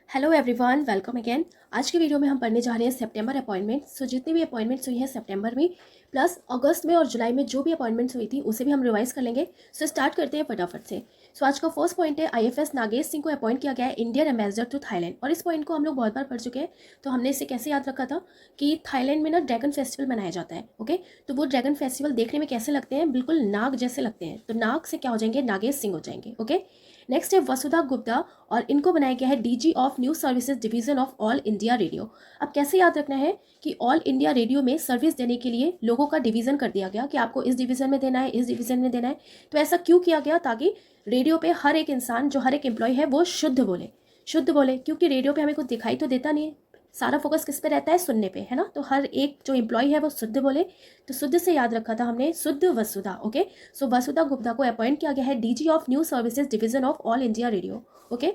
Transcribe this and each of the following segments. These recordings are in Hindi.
Hello everyone, welcome again. आज की वीडियो में हम पढ़ने जा रहे हैं सितंबर अपॉइंटमेंट। जितनी भी अपॉइंटमेंट्स हुई हैं सितंबर में प्लस अगस्त में और जुलाई में जो भी अपॉइंटमेंट्स हुई थी उसे भी हम रिवाइज कर लेंगे। स्टार्ट करते हैं फटाफट से। आज का फर्स्ट पॉइंट है आईएफएस नागेश सिंह को अपॉइंट किया गया है इंडियन एम्बेसडर टू थाईलैंड। और इस पॉइंट को हम लोग बहुत बार पढ़ चुके हैं, तो हमने इसे कैसे याद रखा था कि थाईलैंड में ना ड्रैगन फेस्टिवल मनाया जाता है। ओके, तो वो ड्रैगन फेस्टिवल देखने में कैसे लगते हैं, बिल्कुल नाग जैसे लगते हैं, तो नाग से क्या हो जाएंगे, नागेश सिंह हो जाएंगे। ओके, नेक्स्ट है वसुधा गुप्ता और इनको बनाया गया है DG of news services division of All India radio. अब कैसे याद रखना है कि ऑल इंडिया रेडियो में सर्विस देने के लिए लोगों का डिवीजन कर दिया गया कि आपको इस डिवीजन में देना है, इस डिवीजन में देना है। तो ऐसा क्यों किया गया, ताकि रेडियो पे हर एक इंसान जो हर एक एम्प्लॉय है वो शुद्ध बोले, शुद्ध बोले, क्योंकि रेडियो पे हमें कुछ दिखाई तो देता नहीं है, सारा फोकस किस पे रहता है, सुनने पे, है ना। तो हर एक जो एम्प्लॉय है वो शुद्ध बोले, तो शुद्ध से याद रखा था हमने, शुद्ध वसुधा। ओके, सो वसुधा गुप्ता को अपॉइंट किया गया है DG of news services division of All India radio. Okay,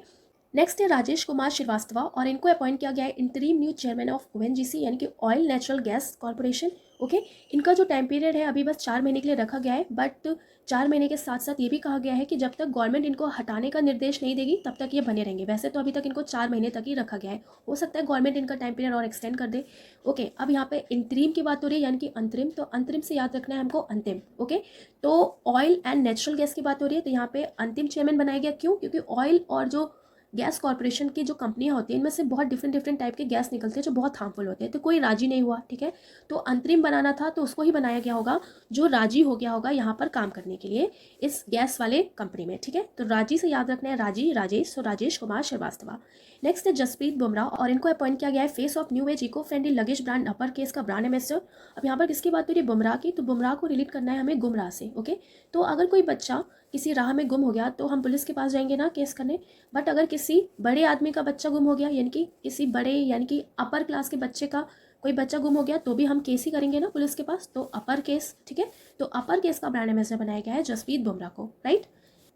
next है राजेश कुमार श्रीवास्तव और इनको अपॉइंट किया गया है interim new chairman of ONGC यानी कि oil natural gas corporation. Okay, इनका जो टाइम पीरियड है अभी बस 4 महीने के लिए रखा गया है, बट 4 महीने के साथ साथ ये भी कहा गया है कि जब तक गवर्नमेंट इनको हटाने का निर्देश नहीं देगी तब तक ये बने रहेंगे। वैसे तो अभी तक इनको 4 महीने तक ही रखा गया है, हो सकता है गवर्नमेंट इनका टाइम पीरियड और एक्सटेंड कर दे। ओके, अब यहाँ पे इंतरिम की बात हो रही है यानी कि अंतरिम, तो अंतरिम से याद रखना है हमको अंतिम। ओके, तो ऑयल एंड नेचुरल गैस की बात हो रही है, तो यहाँ पे अंतिम चेयरमैन बनाया गया। क्यों? क्योंकि ऑयल और जो गैस कॉर्पोरेशन की जो कंपनियां होती हैं इनमें से बहुत डिफरेंट डिफरेंट टाइप के गैस निकलते हैं जो बहुत हार्मफुल होते हैं, तो कोई राजी नहीं हुआ। ठीक है, तो अंतरिम बनाना था तो उसको ही बनाया गया होगा जो राजी हो गया होगा यहाँ पर काम करने के लिए इस गैस वाले कंपनी में। ठीक है, तो राजी से याद रखना है राजी, राजेश, तो राजेश कुमार श्रीवास्तव। नेक्स्ट है जसप्रीत बुमराह और इनको अपॉइंट किया गया है face of new age eco friendly luggage brand upper case का ब्रांड एम्बेसडर। अब यहाँ पर किसकी बात हो रही है, बुमराह की, तो बुमराह को रिलेट करना है हमें गुमराह से। ओके, तो अगर कोई बच्चा किसी राह में गुम हो गया तो हम पुलिस के पास जाएंगे ना केस करने, बट अगर किसी बड़े आदमी का बच्चा गुम हो गया यानी कि किसी बड़े यानी कि अपर क्लास के बच्चे का कोई बच्चा गुम हो गया तो भी हम केस ही करेंगे ना पुलिस के पास, तो अपर केस। ठीक है, तो अपर केस का ब्रांड एम्बेसडर बनाया गया है जसप्रीत बुमराह को, राइट।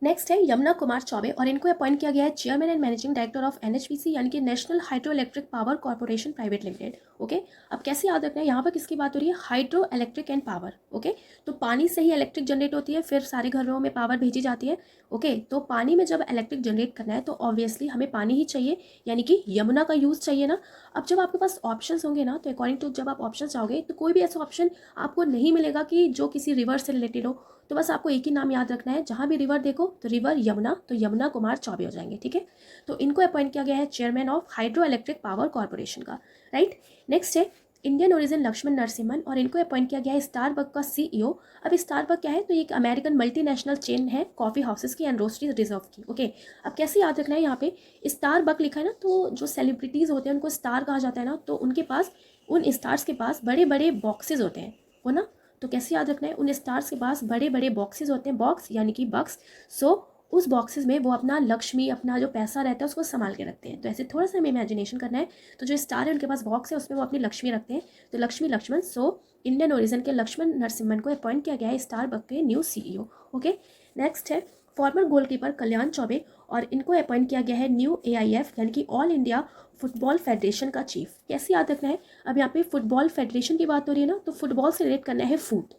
नेक्स्ट है यमुना कुमार चौबे और इनको अपॉइंट किया गया है chairman and managing director of NHPC यानी कि national hydro electric power corporation private limited. Okay, अब कैसे याद रखना है, यहाँ पर किसकी बात हो रही है, hydro electric and power. Okay, तो पानी से ही इलेक्ट्रिक जनरेट होती है, फिर सारे घरों में पावर भेजी जाती है। ओके, तो पानी में जब इलेक्ट्रिक जनरेट करना है तो ऑब्वियसली हमें पानी ही चाहिए, यानी कि यमुना का यूज़ चाहिए ना। अब जब आपके पास ऑप्शंस होंगे ना, तो अकॉर्डिंग टू जब आप ऑप्शन चाहोगे तो कोई भी ऐसा ऑप्शन आपको नहीं मिलेगा कि जो किसी रिवर से रिलेटेड हो, तो बस आपको एक ही नाम याद रखना है, जहाँ भी रिवर देखो तो रिवर यमुना, तो यमुना कुमार चौबे हो जाएंगे। ठीक है, तो इनको अपॉइंट किया गया है chairman of hydro electric power corporation का, राइट। नेक्स्ट है इंडियन ओरिजिन लक्ष्मण नरसिम्हन और इनको अपॉइंट किया गया है स्टारबक का सीईओ। अब स्टारबक क्या है, तो एक अमेरिकन मल्टीनेशनल चेन है कॉफी हाउसेस की एंड रोस्टरी रिजर्व की। ओके, अब कैसे याद रखना है, यहाँ पे स्टारबक लिखा है ना, तो जो सेलिब्रिटीज़ होते हैं उनको स्टार कहा जाता है ना, तो उनके पास, उन स्टार्स के पास बड़े बड़े बॉक्सेस होते हैं, हो ना। तो कैसे याद रखना है, उन स्टार्स के पास बड़े बड़े बॉक्सेस होते हैं, बॉक्स यानी कि बक्स। सो उस बॉक्सेस में वो अपना लक्ष्मी, अपना जो पैसा रहता है उसको संभाल के रखते हैं। तो ऐसे थोड़ा सा हमें इमेजिनेशन करना है, तो जो स्टार है उनके पास बॉक्स है, उसमें वो अपनी लक्ष्मी रखते हैं, तो Lakshmi Lakshman. So Indian origin के लक्ष्मण नरसिम्हन को अपॉइंट किया गया है स्टारबक के न्यू सीईओ। ओके, नेक्स्ट है फॉर्मर गोलकीपर कल्याण चौबे और इनको अपॉइंट किया गया है न्यू एआईएफ यानी कि ऑल इंडिया फुटबॉल फेडरेशन का चीफ। कैसे याद रखना है, अब यहाँ पे फुटबॉल फेडरेशन की बात हो रही है ना, तो फुटबॉल से रिलेट करना है फूड।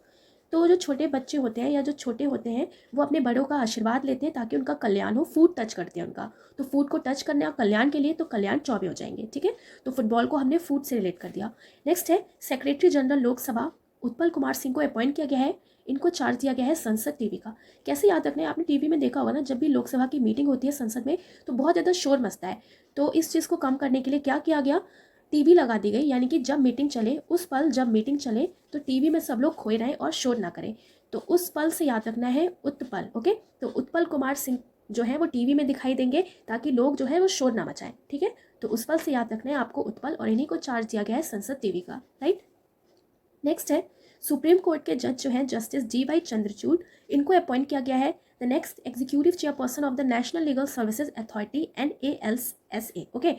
तो जो छोटे बच्चे होते हैं या जो छोटे होते हैं वो अपने बड़ों का आशीर्वाद लेते हैं ताकि उनका कल्याण हो, फूड टच करते हैं उनका, तो फूड को टच करने और कल्याण के लिए तो कल्याण चौबे हो जाएंगे। ठीक है, तो फुटबॉल को हमने फूड से रिलेट कर दिया। नेक्स्ट है सेक्रेटरी जनरल लोकसभा उत्पल कुमार सिंह को अपॉइंट किया गया है, इनको चार्ज दिया गया है संसद टीवी का। कैसे याद रखना है, आपने टीवी में देखा होगा ना, जब भी लोकसभा की मीटिंग होती है संसद में तो बहुत ज़्यादा शोर मचता है, तो इस चीज़ को कम करने के लिए क्या किया गया, टीवी लगा दी गई, यानी कि जब मीटिंग चले उस पल, जब मीटिंग चले तो टीवी में सब लोग खोए रहें और शोर ना करें, तो उस पल से याद रखना है उत्पल। ओके, तो उत्पल कुमार सिंह जो है वो टीवी में दिखाई देंगे ताकि लोग जो है वो शोर ना मचाएं। ठीक है, तो उस पल से याद रखना है आपको उत्पल, और इन्हीं को चार्ज दिया गया है संसद टीवी का, राइट। नेक्स्ट है सुप्रीम कोर्ट के जज जो हैं जस्टिस DY चंद्रचूड़, इनको अपॉइंट किया गया है the next executive chairperson of the national legal services authority NALSA। Okay,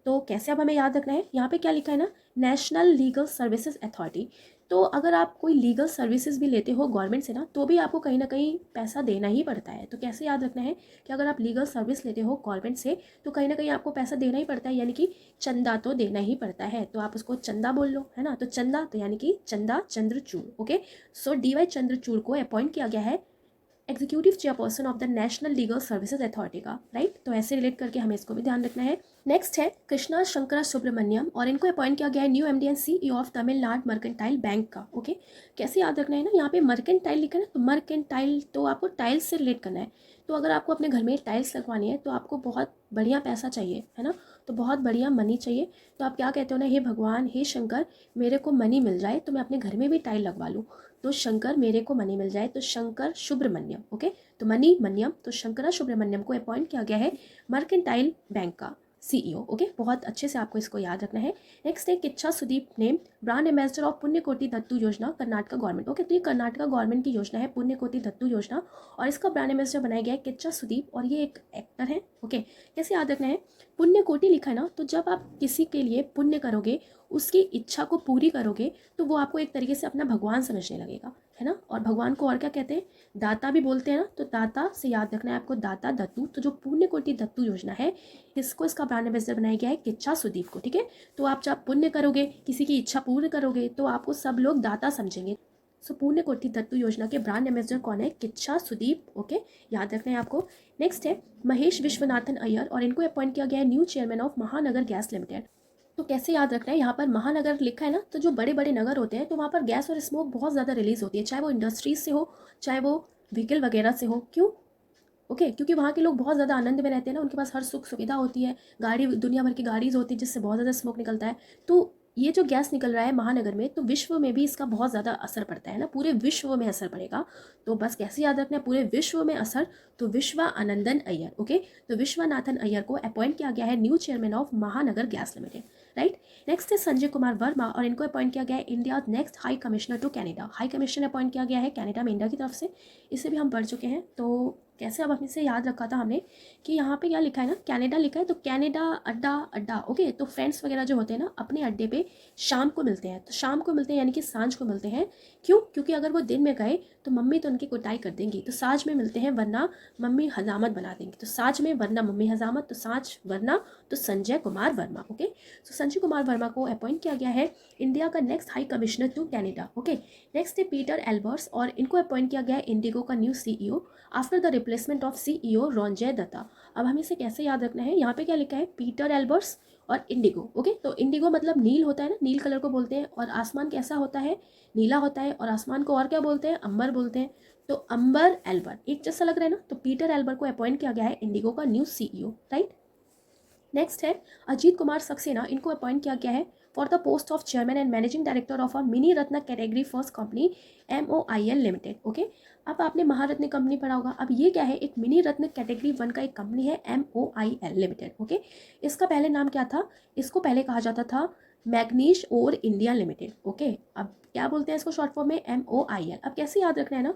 तो कैसे अब हमें याद रखना है, यहाँ पे क्या लिखा है ना, नेशनल लीगल सर्विसेज अथॉरिटी। तो अगर आप कोई लीगल सर्विसेज भी लेते हो गवर्नमेंट से ना, तो भी आपको कहीं ना कहीं पैसा देना ही पड़ता है। तो कैसे याद रखना है कि अगर आप लीगल सर्विस लेते हो गवर्नमेंट से तो कहीं ना कहीं आपको पैसा देना ही पड़ता है, यानी कि चंदा तो देना ही पड़ता है, तो आप उसको चंदा बोल लो, है ना। तो चंदा तो यानी कि चंदा चंद्रचूड़। ओके, सो DY चंद्रचूड़ को अपॉइंट किया गया है executive chairperson of the national legal services authority का, राइट। तो ऐसे रिलेट करके हमें इसको भी ध्यान रखना है। नेक्स्ट है कृष्णा शंकरा सुब्रमण्यम और इनको अपॉइंट किया गया है new MD and CEO of Tamil Nadu mercantile bank का। ओके, कैसे याद रखना है ना, यहाँ पे मर्केंटाइल लिखा है ना, तो मर्केंटाइल तो आपको टाइल्स से रिलेट करना है। तो अगर आपको अपने घर में टाइल्स लगवानी है तो आपको बहुत बढ़िया पैसा चाहिए, है ना, तो बहुत बढ़िया मनी चाहिए। तो आप क्या कहते हो ना, हे भगवान, हे शंकर, मेरे को मनी मिल जाए तो मैं अपने घर में भी टाइल लगवा लूँ। तो शंकर, मेरे को मनी मिल जाए, तो शंकर सुब्रमण्यम। ओके, तो मनी मन्यम, तो शंकरा सुब्रमण्यम को अपॉइंट किया गया है मर्केंटाइल बैंक का सीईओ। ओके, बहुत अच्छे से आपको इसको याद रखना है। नेक्स्ट है किच्छा सुदीप ने ब्रांड एम्बेसडर ऑफ पुण्यकोटि दत्तू योजना कर्नाटका गवर्नमेंट। ओके, तो ये कर्नाटका गवर्नमेंट की योजना है पुण्यकोटि दत्तू योजना, और इसका ब्रांड एम्बेसडर बनाया गया है किच्छा सुदीप, और ये एक एक्टर है। ओके, कैसे याद रखना है, पुण्यकोटि लिखा है ना, तो जब आप किसी के लिए पुण्य करोगे, उसकी इच्छा को पूरी करोगे, तो वो आपको एक तरीके से अपना भगवान समझने लगेगा, है ना। और भगवान को और क्या कहते हैं, दाता भी बोलते हैं ना, तो दाता से याद रखना है आपको, दाता दत्तू। तो जो पुण्यकोटि दत्तू योजना है, इसको इसका ब्रांड एम्बेसडर बनाया गया है किच्छा सुदीप को, ठीक है। तो आप जब पुण्य करोगे, किसी की इच्छा पूर्ण करोगे, तो आपको सब लोग दाता समझेंगे। सो पुण्यकोटि दत्तू योजना के ब्रांड एम्बेसडर कौन है, किच्छा सुदीप। ओके, याद रखना है आपको। नेक्स्ट है महेश विश्वनाथन अय्यर और इनको अपॉइंट किया गया है न्यू चेयरमैन ऑफ महानगर गैस लिमिटेड। तो कैसे याद रखना है, यहाँ पर महानगर लिखा है ना, तो जो बड़े बड़े नगर होते हैं तो वहाँ पर गैस और स्मोक बहुत ज़्यादा रिलीज होती है, चाहे वो इंडस्ट्रीज से हो, चाहे वो व्हीकल वगैरह से हो। क्यों? ओके, क्योंकि वहाँ के लोग बहुत ज़्यादा आनंद में रहते हैं ना, उनके पास हर सुख सुविधा होती है, गाड़ी, दुनिया भर की गाड़ीज होती है जिससे बहुत ज़्यादा स्मोक निकलता है। तो ये जो गैस निकल रहा है महानगर में, तो विश्व में भी इसका बहुत ज़्यादा असर पड़ता है ना, पूरे विश्व में असर पड़ेगा। तो बस कैसे याद रखना है, पूरे विश्व में असर, तो विश्वानंदन अय्यर। ओके, तो विश्वनाथन अय्यर को अपॉइंट किया गया है न्यू चेयरमैन ऑफ महानगर गैस लिमिटेड, राइट। नेक्स्ट है संजय कुमार वर्मा और इनको अपॉइंट किया गया है India next high commissioner to Canada. High commissioner appoint किया गया है कैनेडा में इंडिया की तरफ से, इसे भी हम पढ़ चुके हैं। तो कैसे अब अपने से याद रखा था हमने कि यहाँ पे क्या लिखा है ना, कनाडा लिखा है, तो कनाडा अड्डा अड्डा। ओके, तो फ्रेंड्स वगैरह जो होते हैं ना, अपने अड्डे पे शाम को मिलते हैं, तो शाम को मिलते हैं यानी कि सांझ को मिलते हैं। क्यों? क्योंकि अगर वो दिन में गए तो मम्मी तो उनकी कुटाई कर देंगी, तो साँझ में मिलते हैं, वरना मम्मी हजामत बना देंगी। तो साँझ में, वरना मम्मी हजामत, तो साँझ, वरना तो संजय कुमार वर्मा। ओके, तो संजय कुमार वर्मा को अपॉइंट किया गया है इंडिया का next high commissioner to Canada. Okay, next है पीटर एल्बर्ट्स और इनको अपॉइंट किया गया है इंडिगो का new CEO after the replacement of CEO Ronojoy Dutta. अब हमें इसे कैसे याद रखना है, यहाँ पे क्या लिखा है, पीटर एल्बर्ट्स और इंडिगो। ओके, तो इंडिगो मतलब नील होता है ना, नील कलर को बोलते हैं, और आसमान कैसा होता है, नीला होता है, और आसमान को और क्या बोलते हैं, अंबर बोलते हैं। तो अंबर एल्बर एक जैसा लग रहा है ना, तो पीटर एल्बर को अपॉइंट किया गया है इंडिगो का न्यू सीईओ, राइट। नेक्स्ट है अजीत कुमार सक्सेना, इनको अपॉइंट किया गया है for the post of chairman and managing director of a mini Ratna category first company MOIL limited. Okay, अब आपने महारत्न कंपनी पढ़ा होगा, अब ये क्या है, एक मिनी रत्न कैटेगरी 1 का एक कंपनी है MOIL लिमिटेड। ओके, इसका पहले नाम क्या था, इसको पहले कहा जाता था मैग्नीश और इंडिया लिमिटेड। ओके, अब क्या बोलते हैं इसको शॉर्ट फॉर्म में, MOIL। अब कैसे याद रखना है ना,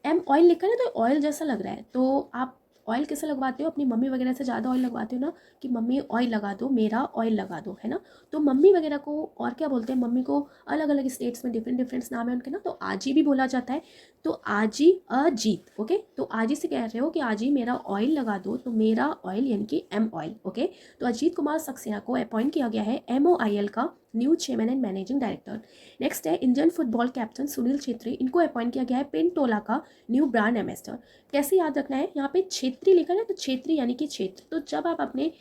एम ऑयल लिखा है ना, तो ऑयल जैसा लग रहा है, तो आप ऑयल कैसे लगवाते हो, अपनी मम्मी वगैरह से ज़्यादा ऑयल लगवाते हो ना, कि मम्मी ऑयल लगा दो, मेरा ऑयल लगा दो, है ना। तो मम्मी वगैरह को और क्या बोलते हैं, मम्मी को अलग अलग स्टेट्स में डिफरेंट डिफरेंट नाम है उनके ना, तो आजी भी बोला जाता है, तो आजी अजीत। ओके, तो आजी से कह रहे हो कि आजी मेरा ऑयल लगा दो, तो मेरा ऑयल यानी कि एम ऑयल। ओके, तो अजीत कुमार सक्सेना को अपॉइंट किया गया है MOIL का new chairman and managing director. Next है Indian football captain Sunil Chhetri, इनको अपॉइंट किया गया है पिंटोला का न्यू ब्रांड एम्बेसडर। कैसे याद रखना है, यहाँ पे क्षेत्री लिखा है, तो क्षेत्री यानी कि क्षेत्र, तो जब आप अपने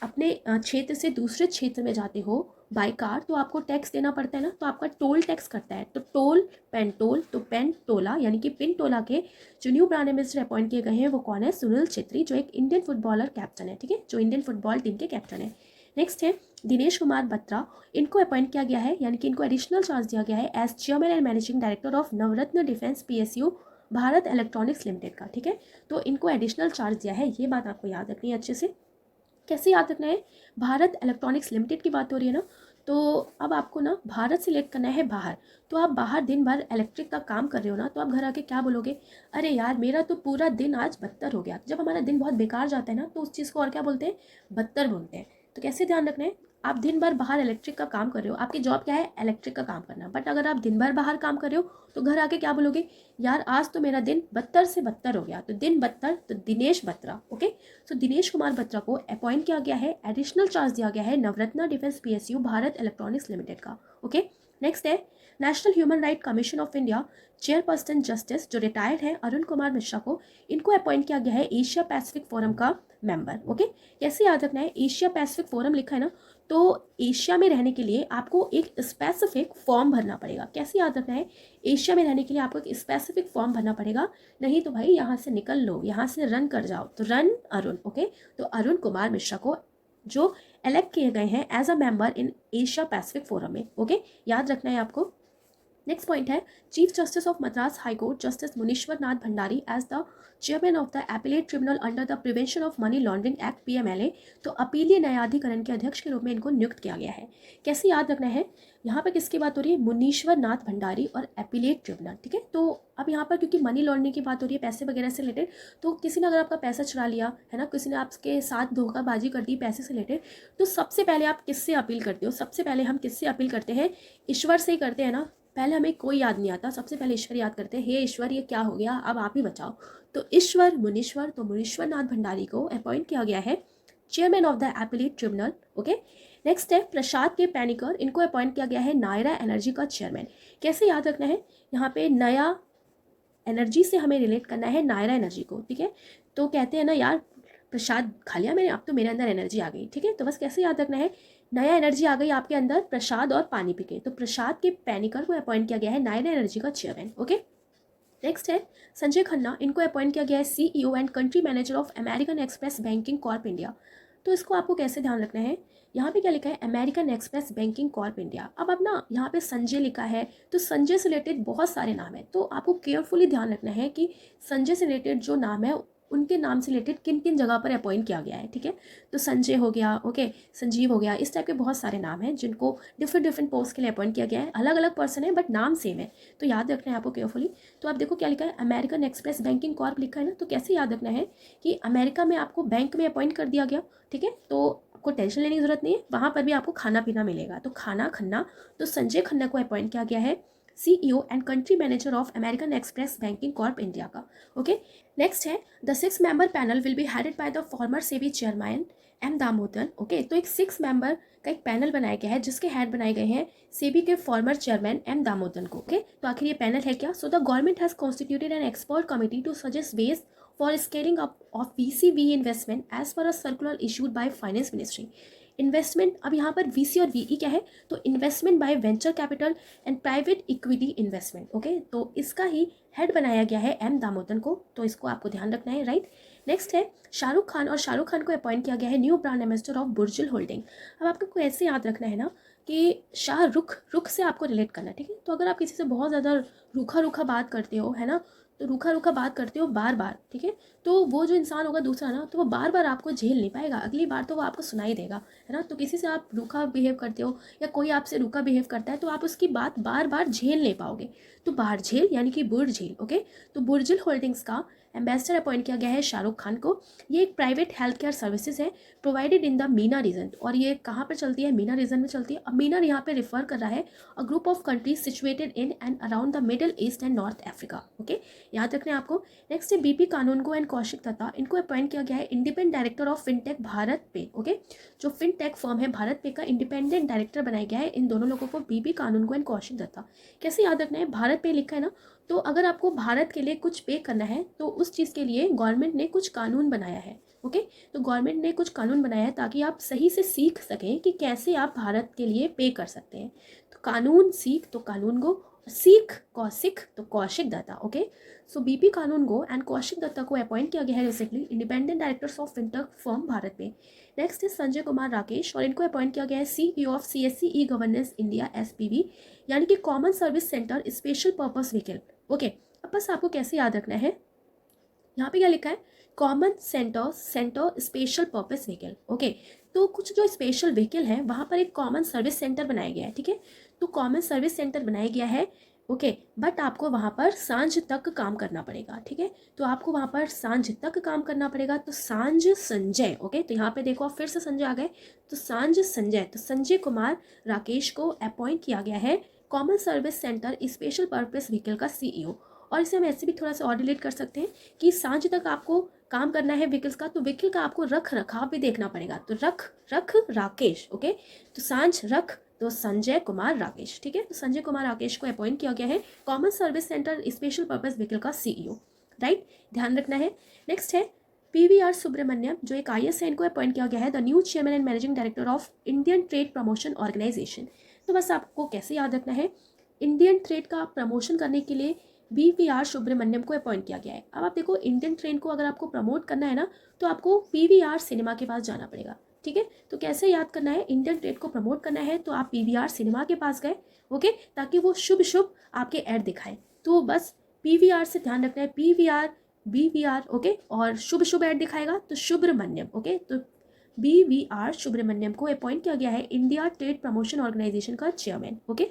अपने क्षेत्र से दूसरे क्षेत्र में जाते हो बाय कार, तो आपको टैक्स देना पड़ता है ना, तो आपका टोल टैक्स करता है, तो टोल पेंटोल, तो पेंटोला यानी कि पिंटोला के जो न्यू ब्रांड एम्बेसडर अपॉइंट किए गए हैं वो कौन है, सुनील छेत्री, जो एक इंडियन फुटबॉलर कैप्टन है, ठीक है, जो इंडियन फुटबॉल टीम के कैप्टन है। नेक्स्ट है दिनेश कुमार बत्रा, इनको अपॉइंट किया गया है, यानी कि इनको एडिशनल चार्ज दिया गया है as chairman and managing director of Navratna defence PSU Bharat electronics limited का, ठीक है। तो इनको एडिशनल चार्ज दिया है, ये बात आपको याद रखनी है अच्छे से। कैसे याद रखना है, भारत इलेक्ट्रॉनिक्स लिमिटेड की बात हो रही है ना, तो अब आपको ना भारत सिलेक्ट करना है बाहर। तो आप बाहर दिन भर इलेक्ट्रिक का काम कर रहे हो ना, तो आप घर आके क्या बोलोगे, अरे यार मेरा तो पूरा दिन आज बदतर हो गया। जब हमारा दिन बहुत बेकार जाता है ना, तो उस चीज़ को और क्या बोलते हैं, बदतर बोलते हैं। तो कैसे ध्यान रखना है, आप दिन भर बाहर इलेक्ट्रिक का काम कर रहे हो, आपकी जॉब क्या है, इलेक्ट्रिक का काम करना, बट अगर आप दिन भर बाहर काम कर रहे हो तो घर आके क्या बोलोगे, यार आज तो मेरा दिन बदतर से बदतर हो गया। तो दिन बदतर, तो दिनेश बत्रा। ओके, सो दिनेश कुमार बत्रा को अपॉइंट किया गया है, एडिशनल चार्ज दिया गया है Navratna defence PSU Bharat electronics limited का। ओके, नेक्स्ट है national human right commission of India chairperson justice जो रिटायर्ड है अरुण कुमार मिश्रा को, इनको अपॉइंट किया गया है एशिया पैसिफिक फोरम का मेंबर। ओके, कैसे याद रखना है, एशिया पैसिफिक फोरम लिखा है ना, तो एशिया में रहने के लिए आपको एक स्पेसिफिक फॉर्म भरना पड़ेगा। कैसे याद रखना है, एशिया में रहने के लिए आपको एक स्पेसिफिक फॉर्म भरना पड़ेगा, नहीं तो भाई यहाँ से निकल लो, यहाँ से रन कर जाओ, तो रन अरुण। ओके, तो अरुण कुमार मिश्रा को जो इलेक्ट किए गए हैं as a member in Asia Pacific forum में। ओके, याद रखना है आपको। नेक्स्ट पॉइंट है chief justice of Madras high court justice Munishwar Nath Bhandari as the chairman of the appellate tribunal under the prevention of money laundering act PMLA, तो अपीलीय न्यायाधिकरण के अध्यक्ष के रूप में इनको नियुक्त किया गया है। कैसे याद रखना है, यहाँ पर किसकी बात हो रही है, मुनीश्वर नाथ भंडारी और एपिलेट ट्रिब्यूनल। ठीक है, तो अब यहाँ पर क्योंकि मनी लॉन्ड्रिंग की बात हो रही है, पैसे वगैरह से रिलेटेड, तो किसी ने अगर आपका पैसा चुरा लिया है ना, किसी ने आपके साथ धोखाबाजी कर दी पैसे से रिलेटेड, तो सबसे पहले आप किससे अपील करते हो, सबसे पहले हम किससे अपील करते हैं, ईश्वर से ही करते हैं ना। पहले हमें कोई याद नहीं आता, सबसे पहले ईश्वर याद करते हैं, हे ईश्वर ये क्या हो गया, अब आप ही बचाओ। तो ईश्वर मुनीश्वर, तो मुनीश्वर नाथ भंडारी को अपॉइंट किया गया है chairman of the appellate tribunal. Okay, next है प्रसाद के पैनिकर, इनको अपॉइंट किया गया है नायरा एनर्जी का चेयरमैन। कैसे याद रखना है, यहाँ पे नया एनर्जी से हमें रिलेट करना है नायरा एनर्जी को। ठीक है, तो कहते हैं ना यार प्रसाद खा लिया मैंने, अब तो मेरे अंदर एनर्जी आ गई। ठीक है, तो बस कैसे याद रखना है, नया एनर्जी आ गई आपके अंदर प्रसाद और पानी पी के, तो प्रसाद के पैनिकर को अपॉइंट किया गया है नायरा एनर्जी का चेयरमैन। ओके, नेक्स्ट है संजय खन्ना, इनको अपॉइंट किया गया है CEO and country manager of American Express banking corp India. तो इसको आपको कैसे ध्यान रखना है, यहाँ पे क्या लिखा है, American Express banking corp India. अब ना यहाँ पे संजय लिखा है, तो संजय से रिलेटेड बहुत सारे नाम है, तो आपको केयरफुली ध्यान रखना है कि संजय से रिलेटेड जो नाम है उनके नाम से रिलेटेड किन किन जगह पर अपॉइंट किया गया है। ठीक है, तो संजय हो गया, ओके, संजीव हो गया, इस टाइप के बहुत सारे नाम हैं जिनको डिफरेंट पोस्ट के लिए अपॉइंट किया गया है, अलग अलग पर्सन है बट नाम सेम है, तो याद रखना है आपको केयरफुली। तो आप देखो क्या लिखा है, अमेरिकन एक्सप्रेस बैंकिंग कॉर्प लिखा है ना, तो कैसे याद रखना है कि अमेरिका में आपको बैंक में अपॉइंट कर दिया गया। ठीक है, तो आपको टेंशन लेने की जरूरत नहीं है, वहाँ पर भी आपको खाना पीना मिलेगा, तो खाना खन्ना, तो संजय खन्ना को अपॉइंट किया गया है CEO and country manager of American Express banking corp India का। ओके, नेक्स्ट है the 6 member panel will be headed by the former SEBI chairman M Damodar. Okay, तो एक 6 मेंबर का एक पैनल बनाया गया है जिसके हेड बनाए गए हैं सेबी के फॉर्मर चेयरमैन एम दामोदर को। ओके, तो आखिर ये पैनल है क्या, so the government has constituted an expert committee to suggest ways for scaling up of VC/VE investment as per a circular issued by finance ministry. Investment, अब यहाँ पर VC और VE क्या है, तो investment by venture capital and private equity investment. Okay, तो इसका ही हेड बनाया गया है एम दामोदर को, तो इसको आपको ध्यान रखना है, राइट। नेक्स्ट है शाहरुख खान, और शाहरुख खान को अपॉइंट किया गया है new brand ambassador of Burjeel holding. अब आपको ऐसे याद रखना है ना कि शाहरुख, रुख से आपको रिलेट करना है। ठीक है, तो अगर आप किसी से बहुत ज़्यादा रूखा रूखा बात करते हो है ना, तो रूखा रूखा बात करते हो बार बार, ठीक है, तो वो जो इंसान होगा दूसरा ना, तो वो बार बार आपको झेल नहीं पाएगा, अगली बार तो वो आपको सुनाई देगा, है ना। तो किसी से आप रूखा बिहेव करते हो या कोई आपसे रूखा बिहेव करता है, तो आप उसकी बात बार बार झेल नहीं पाओगे, तो बाहर झेल यानी कि बुर्ज झेल। ओके, तो बुर्जिल होल्डिंग्स का एम्बेसडर अपॉइंट किया गया है शाहरुख खान को। ये एक प्राइवेट हेल्थ केयर सर्विसेज है provided in the MENA region, और ये कहाँ पर चलती है, मीना रीजन में चलती है। अब मीना यहाँ पे रिफर कर रहा है a group of countries situated in and around the Middle East and North Africa. Okay, याद रखना है आपको। नेक्स्ट है BP कानूनगो एंड कौशिक दत्ता, इनको अपॉइंट किया गया है independent director of fintech BharatPe. Okay, जो फिनटेक फर्म है भारत पे का इंडिपेंडेंट डायरेक्टर बनाया गया है इन दोनों लोगों को, BP कानूनगो एंड कौशिक दत्ता। कैसे याद रखना है, भारत पे लिखा है ना, तो अगर आपको भारत के लिए कुछ पे करना है तो उस चीज़ के लिए गवर्नमेंट ने कुछ कानून बनाया है। ओके, तो गवर्नमेंट ने कुछ कानून बनाया है ताकि आप सही से सीख सकें कि कैसे आप भारत के लिए पे कर सकते हैं। तो कानून सीख, तो कानून गो, सीख कौशिक, तो Kaushik Dutta. Okay, so BP Kanungo and Kaushik Dutta को अपॉइंट किया गया है recently independent directors of fintech firm BharatPe. Next है संजय कुमार राकेश, और इनको अपॉइंट किया गया है CEO of CSC e governance India SPV, यानी कि common service centre special purpose vehicle. Okay, अब बस आपको कैसे याद रखना है, यहाँ पे क्या लिखा है, common centre special purpose vehicle. Okay, तो कुछ जो स्पेशल व्हीकल है वहाँ पर एक कॉमन सर्विस सेंटर बनाया गया है। ठीक है, तो कॉमन सर्विस सेंटर बनाया गया है। ओके, बट आपको वहाँ पर सांझ तक काम करना पड़ेगा। ठीक है, तो आपको वहाँ पर सांझ तक काम करना पड़ेगा, तो सांझ संजय। ओके, तो यहाँ पे देखो आप फिर से संजय आ गए, तो सांझ संजय, तो संजय कुमार राकेश को अपॉइंट किया गया है common service centre special purpose vehicle का CEO। और इसे हम ऐसे भी थोड़ा सा और रिलेट कर सकते हैं कि सांझ तक आपको काम करना है व्हीकल्स का, तो व्हीकल का आपको रख रखाव भी देखना पड़ेगा, तो रख राकेश। ओके, तो सांझ रख तो संजय कुमार राकेश, ठीक है। तो संजय कुमार राकेश को अपॉइंट किया गया है common service centre special purpose vehicle का CEO, राइट, ध्यान रखना है। नेक्स्ट है PVR सुब्रमण्यम, जो एक IS है, इनको अपॉइंट किया गया है the new chairman and managing director of Indian trade promotion organisation. तो बस आपको कैसे याद रखना है, इंडियन ट्रेड का प्रमोशन करने के लिए BVR सुब्रमण्यम को अपॉइंट किया गया है। अब आप देखो, इंडियन ट्रेड को अगर आपको प्रमोट करना है ना, तो आपको PVR सिनेमा के पास जाना पड़ेगा, ठीक है। तो कैसे याद करना है, इंडियन ट्रेड को प्रमोट करना है तो आप PVR सिनेमा के पास गए, ओके, ताकि वो शुभ शुभ आपके ऐड दिखाए। तो बस PVR से ध्यान रखना है, PVR BVR, ओके, और शुभ शुभ ऐड दिखाएगा तो सुब्रमण्यम, ओके। तो BVR सुब्रमण्यम को अपॉइंट किया गया है इंडिया ट्रेड प्रमोशन ऑर्गेनाइजेशन का चेयरमैन, ओके।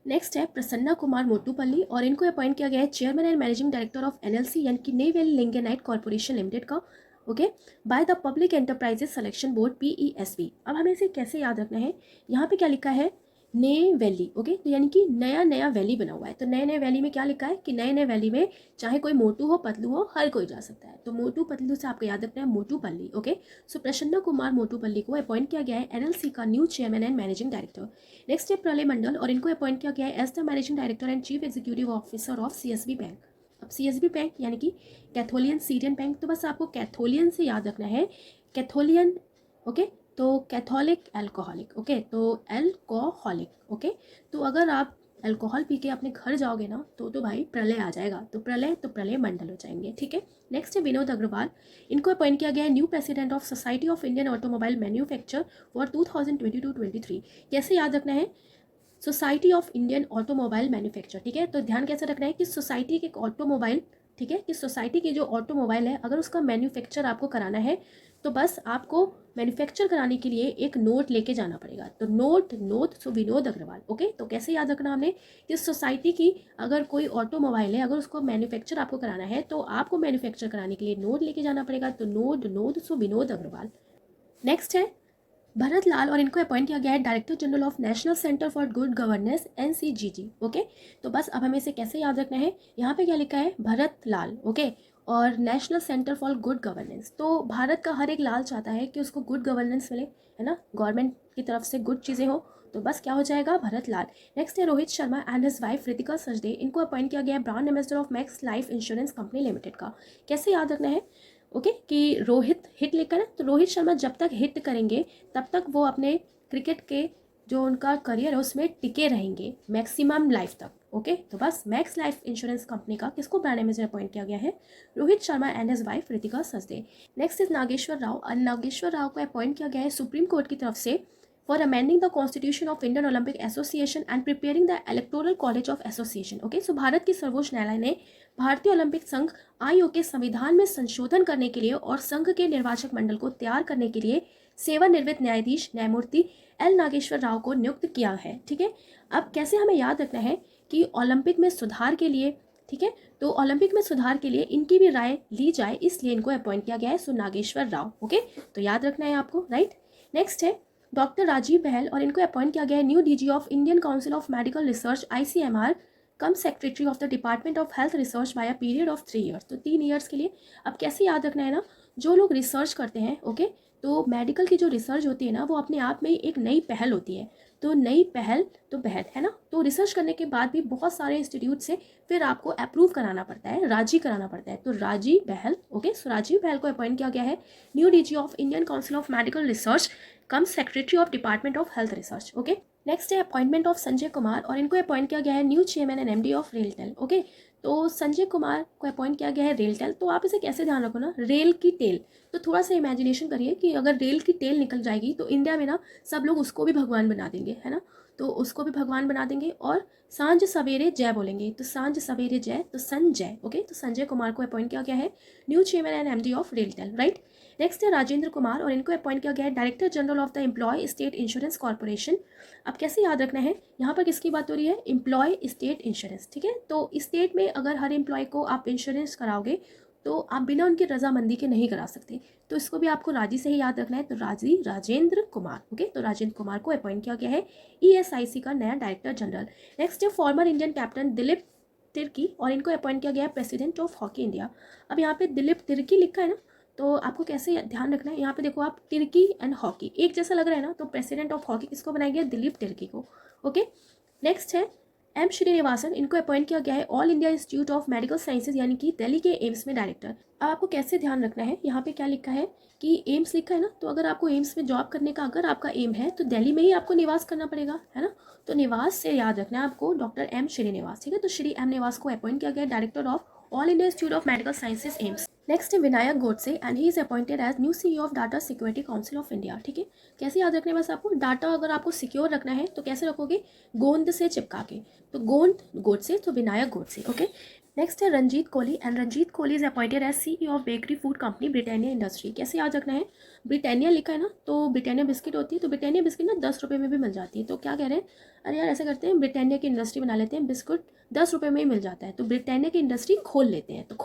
नेक्स्ट है प्रसन्ना कुमार मोटूपल्ली, और इनको अपॉइंट किया गया है chairman and managing director of NLC यानी कि नेवैली लिंगेनाइट कॉर्पोरेशन लिमिटेड का, okay, by the public enterprises selection board PESB। अब हमें इसे कैसे याद रखना है, यहाँ पे क्या लिखा है, नए वैली, ओके, तो यानी कि नया नया वैली बना हुआ है। तो नए नए वैली में क्या लिखा है कि नए नए वैली में चाहे कोई मोटू हो पतलू हो, हर कोई जा सकता है। तो मोटू पतलू से आपको याद रखना है मोटूपल्ली, ओके। सो प्रसन्ना कुमार मोटूपल्ली को अपॉइंट किया गया है NLC का new chairman and managing director. Next है प्रलय मंडल, और इनको अपॉइंट किया गया है as the managing director and chief executive officer of CSB bank. अब CSB बैंक यानी कि कैथोलियन सीरियन बैंक, तो बस आपको कैथोलियन से याद रखना है, कैथोलियन, ओके, तो कैथोलिक एल्कोहलिक, ओके, तो एल्कोहलिक, ओके। तो अगर आप अल्कोहल पी के अपने घर जाओगे ना, तो भाई प्रलय आ जाएगा, तो प्रलय मंडल हो जाएंगे, ठीक है। नेक्स्ट है विनोद अग्रवाल, इनको अपॉइंट किया गया है new president of society of Indian automobile manufacture for 2022-23। कैसे याद रखना है, society of Indian automobile manufacture, ठीक है। तो ध्यान कैसे रखना है कि सोसाइटी के ऑटोमोबाइल, ठीक है, कि सोसाइटी की जो ऑटोमोबाइल है अगर उसका मैन्युफैक्चर आपको कराना है तो बस आपको मैन्युफैक्चर कराने के लिए एक नोट लेके जाना पड़ेगा। तो नोट सो विनोद अग्रवाल, ओके। तो कैसे याद रखना हमने कि सोसाइटी की अगर कोई ऑटोमोबाइल है, अगर उसको मैन्युफैक्चर आपको कराना है तो आपको मैन्युफैक्चर कराने के लिए नोट लेके जाना पड़ेगा। तो नोट सो विनोद अग्रवाल। नेक्स्ट है भरत लाल, और इनको अपॉइंट किया गया है director general of national centre for good governance NCGG, okay. तो बस अब हमें इसे कैसे याद रखना है, यहाँ पे क्या लिखा है, भरत लाल, ओके, और national centre for good governance. तो भारत का हर एक लाल चाहता है कि उसको गुड गवर्नेंस मिले, है ना, गवर्नमेंट की तरफ से गुड चीज़ें हो, तो बस क्या हो जाएगा, भरत लाल। नेक्स्ट है Rohit Sharma and his wife Ritika Sajdeh, इनको अपॉइंट किया गया है brand ambassador of Max Life Insurance company limited का। कैसे याद रखना है, ओके, कि रोहित हिट लेकर है, तो रोहित शर्मा जब तक हिट करेंगे तब तक वो अपने क्रिकेट के जो उनका करियर है उसमें टिके रहेंगे मैक्सिमम लाइफ तक, ओके। तो बस मैक्स लाइफ इंश्योरेंस कंपनी का किसको ब्रांड एम्बेसडर अपॉइंट किया गया है, Rohit Sharma and his wife Ritika Sajdeh. Next is Nageswara Rao, Nageswara Rao को अपॉइंट किया गया है सुप्रीम कोर्ट की तरफ से for amending the constitution of Indian Olympic Association and preparing the electoral college of association, okay. So Bharat की सर्वोच्च न्यायालय ने भारतीय ओलंपिक संघ आयोग के संविधान में संशोधन करने के लिए और संघ के निर्वाचक मंडल को तैयार करने के लिए सेवानिवृत्त न्यायाधीश न्यायमूर्ति L नागेश्वर राव को नियुक्त किया है, ठीक है। अब कैसे हमें याद रखना है कि ओलंपिक में सुधार के लिए, ठीक है, तो ओलंपिक में सुधार के लिए इनकी भी राय ली जाए, इसलिए इनको अपॉइंट किया गया है, सो नागेश्वर राव, ओके। तो याद रखना है आपको, राइट। नेक्स्ट है डॉक्टर राजीव बहल, और इनको अपॉइंट किया गया है new DG of Indian council of medical research ICMR come secretary of the department of health research by a period of 3 years, तो 3 ईयर्स के लिए। अब कैसे याद रखना है ना, जो लोग रिसर्च करते हैं, ओके, तो मेडिकल की जो रिसर्च होती है ना वो अपने आप में एक नई पहल होती है, तो नई पहल तो बहल है ना, तो रिसर्च करने के बाद भी बहुत सारे इंस्टीट्यूट से फिर आपको अप्रूव कराना पड़ता है, राजी कराना पड़ता है, तो राजीव बहल, ओके। सो राजीव बहल को अपॉइंट किया गया है new DG of Indian council of medical research come secretary of department of health research, okay. Next है अपॉइंटमेंट ऑफ संजय कुमार, और इनको अपॉइंट किया गया है new chairman and MD of RailTel, okay. तो संजय कुमार को अपॉइंट किया गया है रेलटेल, तो आप इसे कैसे ध्यान रखो ना, रेल की टेल, तो थोड़ा सा इमेजिनेशन करिए कि अगर रेल की टेल निकल जाएगी तो इंडिया में ना सब लोग उसको भी भगवान बना देंगे, है ना, तो उसको भी भगवान बना देंगे और सांझ सवेरे जय बोलेंगे, तो सांझ सवेरे जय, तो संजय, ओके। तो संजय कुमार को अपॉइंट किया गया है new chairman and MD of RailTel, right. Next है राजेंद्र कुमार, और इनको अपॉइंट किया गया है director general of the employ state insurance corporation. अब कैसे याद रखना है, यहाँ पर किसकी बात हो रही है, एम्प्लॉय स्टेट इंश्योरेंस, ठीक है। तो स्टेट में अगर हर एम्प्लॉय को आप इंश्योरेंस कराओगे तो आप बिना उनकी रजामंदी के नहीं करा सकते, तो इसको भी आपको राजी से ही याद रखना है, तो राजेंद्र कुमार, ओके। तो राजेंद्र कुमार को अपॉइंट किया गया है ESIC का नया डायरेक्टर जनरल। नेक्स्ट है former Indian captain Dilip Tirkey, और इनको अपॉइंट किया गया है प्रेसिडेंट ऑफ हॉकी इंडिया। अब यहाँ पे दिलीप तिर्की लिखा है ना, तो आपको कैसे ध्यान रखना है, यहाँ पे देखो आप तिर्की एंड हॉकी एक जैसा लग रहा है ना, तो प्रेसिडेंट ऑफ हॉकी किसको बनाया गया, दिलीप तिर्की को। ओके, नेक्स्ट है एम श्रीनिवासन, इनको अपॉइंट किया गया है all India Institute of Medical sciences यानी कि दिल्ली के एम्स में डायरेक्टर। अब आपको कैसे ध्यान रखना है, यहाँ पे क्या लिखा है कि एम्स लिखा है ना, तो अगर आपको एम्स में जॉब करने का अगर आपका एम है तो दिल्ली में ही आपको निवास करना पड़ेगा, है ना। तो निवास से याद रखना है आपको डॉक्टर एम श्रीनिवास, ठीक है। तो श्री एम निवास को अपॉइंट किया गया director of All India Institute of Medical Sciences AIIMS. Next है Vinayak Godse and he is appointed as new CEO of Data Security Council of India, ठीक है। कैसे याद रखना है बस आपको, डाटा अगर आपको सिक्योर रखना है तो कैसे रखोगे, गोंद से चिपका के, तो गोंद गोडसे, तो विनायक गोडसे। ओके, नेक्स्ट है Ranjit Kohli and Ranjit Kohli is appointed as CEO of bakery food company Britannia industry. कैसे याद रखना है, ब्रिटानिया लिखा है ना, तो ब्रिटानिया बिस्किट होती है, तो ब्रिटानिया बिस्किट ना 10 रुपये में भी मिल जाती है। तो क्या कह रहे हैं, अरे यार ऐसा करते हैं ब्रिटानिया की इंडस्ट्री बना लेते हैं, बिस्कुट 10 रुपये में ही मिल जाता है, तो ब्रिटानिया की इंडस्ट्री खोल लेते हैं। तो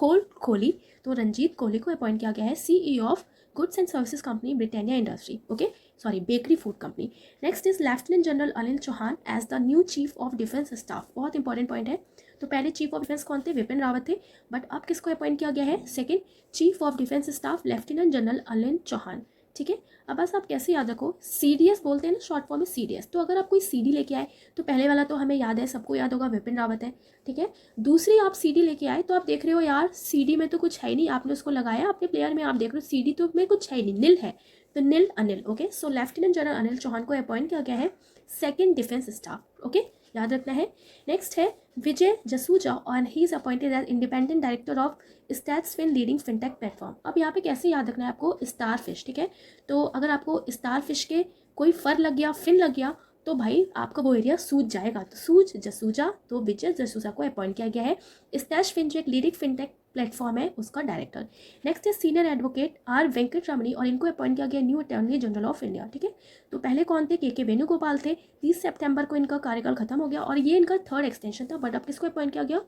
खोली, तो रंजीत कोहली को अपॉइंट किया गया है CEO of goods and services company Britannia industry, okay sorry bakery food company. Next is lieutenant general Anil Chauhan as the new chief of defence staff. बहुत इंपॉर्टेंट पॉइंट है। तो पहले चीफ ऑफ डिफेंस कौन थे, विपिन रावत थे, बट अब किसको अपॉइंट किया गया है, second chief of defence staff lieutenant general Anil Chauhan, ठीक है। अब बस आप कैसे याद रखो, सीडीएस बोलते हैं ना, शॉर्ट फॉर्म में सीडीएस। तो अगर आप कोई सीडी लेके आए तो पहले वाला तो हमें याद है, सबको याद होगा विपिन रावत है, ठीक है। दूसरी आप सीडी लेके आए तो आप देख रहे हो यार सीडी में तो कुछ है ही नहीं, आपने उसको लगाया अपने प्लेयर में, आप देख रहे हो सीडी तो में कुछ है ही नहीं, नील है, तो नील अनिल, ओके। सो लेफ्टिनेंट जनरल अनिल चौहान को अपॉइंट किया गया है सेकेंड डिफेंस स्टाफ, ओके याद रखना है। नेक्स्ट है विजय जसूजा और he is appointed as independent director of Stashfin leading fintech platform. अब यहाँ पे कैसे याद रखना है आपको, स्टार फिश, ठीक है। तो अगर आपको स्टार फिश के कोई फर लग गया, फिन लग गया, तो भाई आपका वो एरिया सूझ जाएगा, तो सूझ जसूजा, तो विजय जसूजा को अपॉइंट किया गया है स्टैश फिन जो एक लीडिंग फिनटेक प्लेटफॉर्म है उसका डायरेक्टर। नेक्स्ट है सीनियर एडवोकेट आर वेंकट रमणी और इनको अपॉइंट किया गया new attorney general of India, ठीक है। तो पहले कौन थे, के वेणुगोपाल थे, 30 सितंबर को इनका कार्यकाल खत्म हो गया और ये इनका थर्ड एक्सटेंशन था, बट अब किसको अपॉइंट किया गया,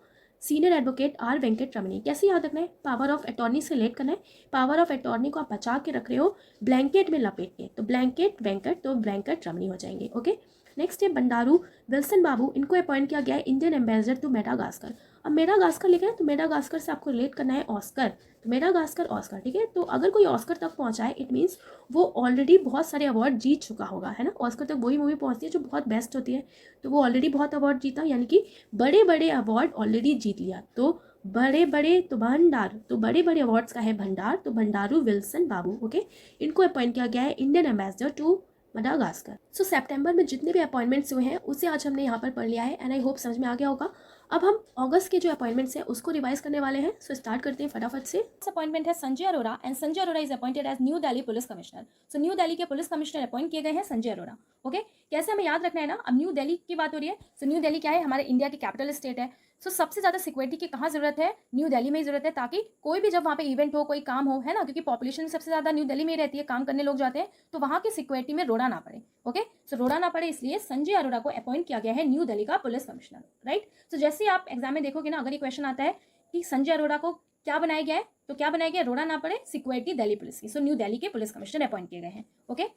सीनियर एडवोकेट आर वेंकट रमणी। कैसे याद रखना है, पावर ऑफ अटॉर्नी से रिलेट करना है, पावर ऑफ अटॉर्नी को आप बचा के रख रहे हो ब्लैंकेट में लपेट के, तो ब्लैंकेट वेंकट, तो ब्लैंकेट रमणी हो जाएंगे, ओके। नेक्स्ट है बंडारू विल्सन बाबू, इनको अपॉइंट किया गया है इंडियन एम्बेसडर टू मेडागास्कर। अब मेडागास्कर लिखा है तो मेडागास्कर से आपको रिलेट करना है ऑस्कर, तो मेडागास्कर ऑस्कर, ठीक है। तो अगर कोई ऑस्कर तक पहुंचा है इट मीन्स वो ऑलरेडी बहुत सारे अवार्ड जीत चुका होगा, है ना। ऑस्कर तक वही मूवी पहुंचती है जो बहुत बेस्ट होती है, तो वो ऑलरेडी बहुत अवार्ड जीता, यानी कि बड़े बड़े अवार्ड ऑलरेडी जीत लिया, तो बड़े बड़े तो भंडार, तो बड़े बड़े अवार्ड्स का है भंडार, तो भंडारू विल्सन बाबू, ओके। इनको अपॉइंट किया गया है इंडियन एम्बेसडर टू मडागास्कर। सो सितंबर में जितने भी अपॉइंटमेंट्स हुए हैं उसे आज हमने यहाँ पर पढ़ लिया है एंड आई होप समझ में आ गया होगा। अब हम अगस्त के जो अपॉइंटमेंट्स हैं उसको रिवाइज करने वाले हैं, सो स्टार्ट करते हैं फटाफट से। अपॉइंटमेंट है Sanjay Arora and Sanjay Arora is appointed as New Delhi police commissioner. So New Delhi के पुलिस कमिश्नर अपॉइंट किए गए हैं संजय अरोरा, ओके। कैसे हमें याद रखना है ना, अब न्यू दिल्ली की बात हो रही है, सो न्यू दिल्ली क्या है, हमारे इंडिया की कैपिटल स्टेट है। सो सबसे ज्यादा सिक्योरिटी की कहाँ जरूरत है, न्यू दिल्ली में ही जरूरत है, ताकि कोई भी जब वहाँ पे इवेंट हो, कोई काम हो, है ना, क्योंकि पॉपुलेशन सबसे ज्यादा न्यू दिल्ली में ही रहती है, काम करने लोग जाते हैं, तो वहाँ की सिक्योरिटी में रोड़ा ना पड़े, ओके। सो रोड़ा ना पड़े इसलिए संजय अरोरा को अपॉइंट किया गया है न्यू दिल्ली का पुलिस कमिश्नर, राइट। सो जैसे आप एग्जाम में देखोगे ना, अगर ये क्वेश्चन आता है कि संजय अरोरा को क्या बनाया गया है, तो क्या बनाया गया, रोड़ा ना पड़े, सिक्योरिटी दिल्ली पुलिस की। सो न्यू दिल्ली के पुलिस कमिश्नर अपॉइंट किए गए हैं, ओके।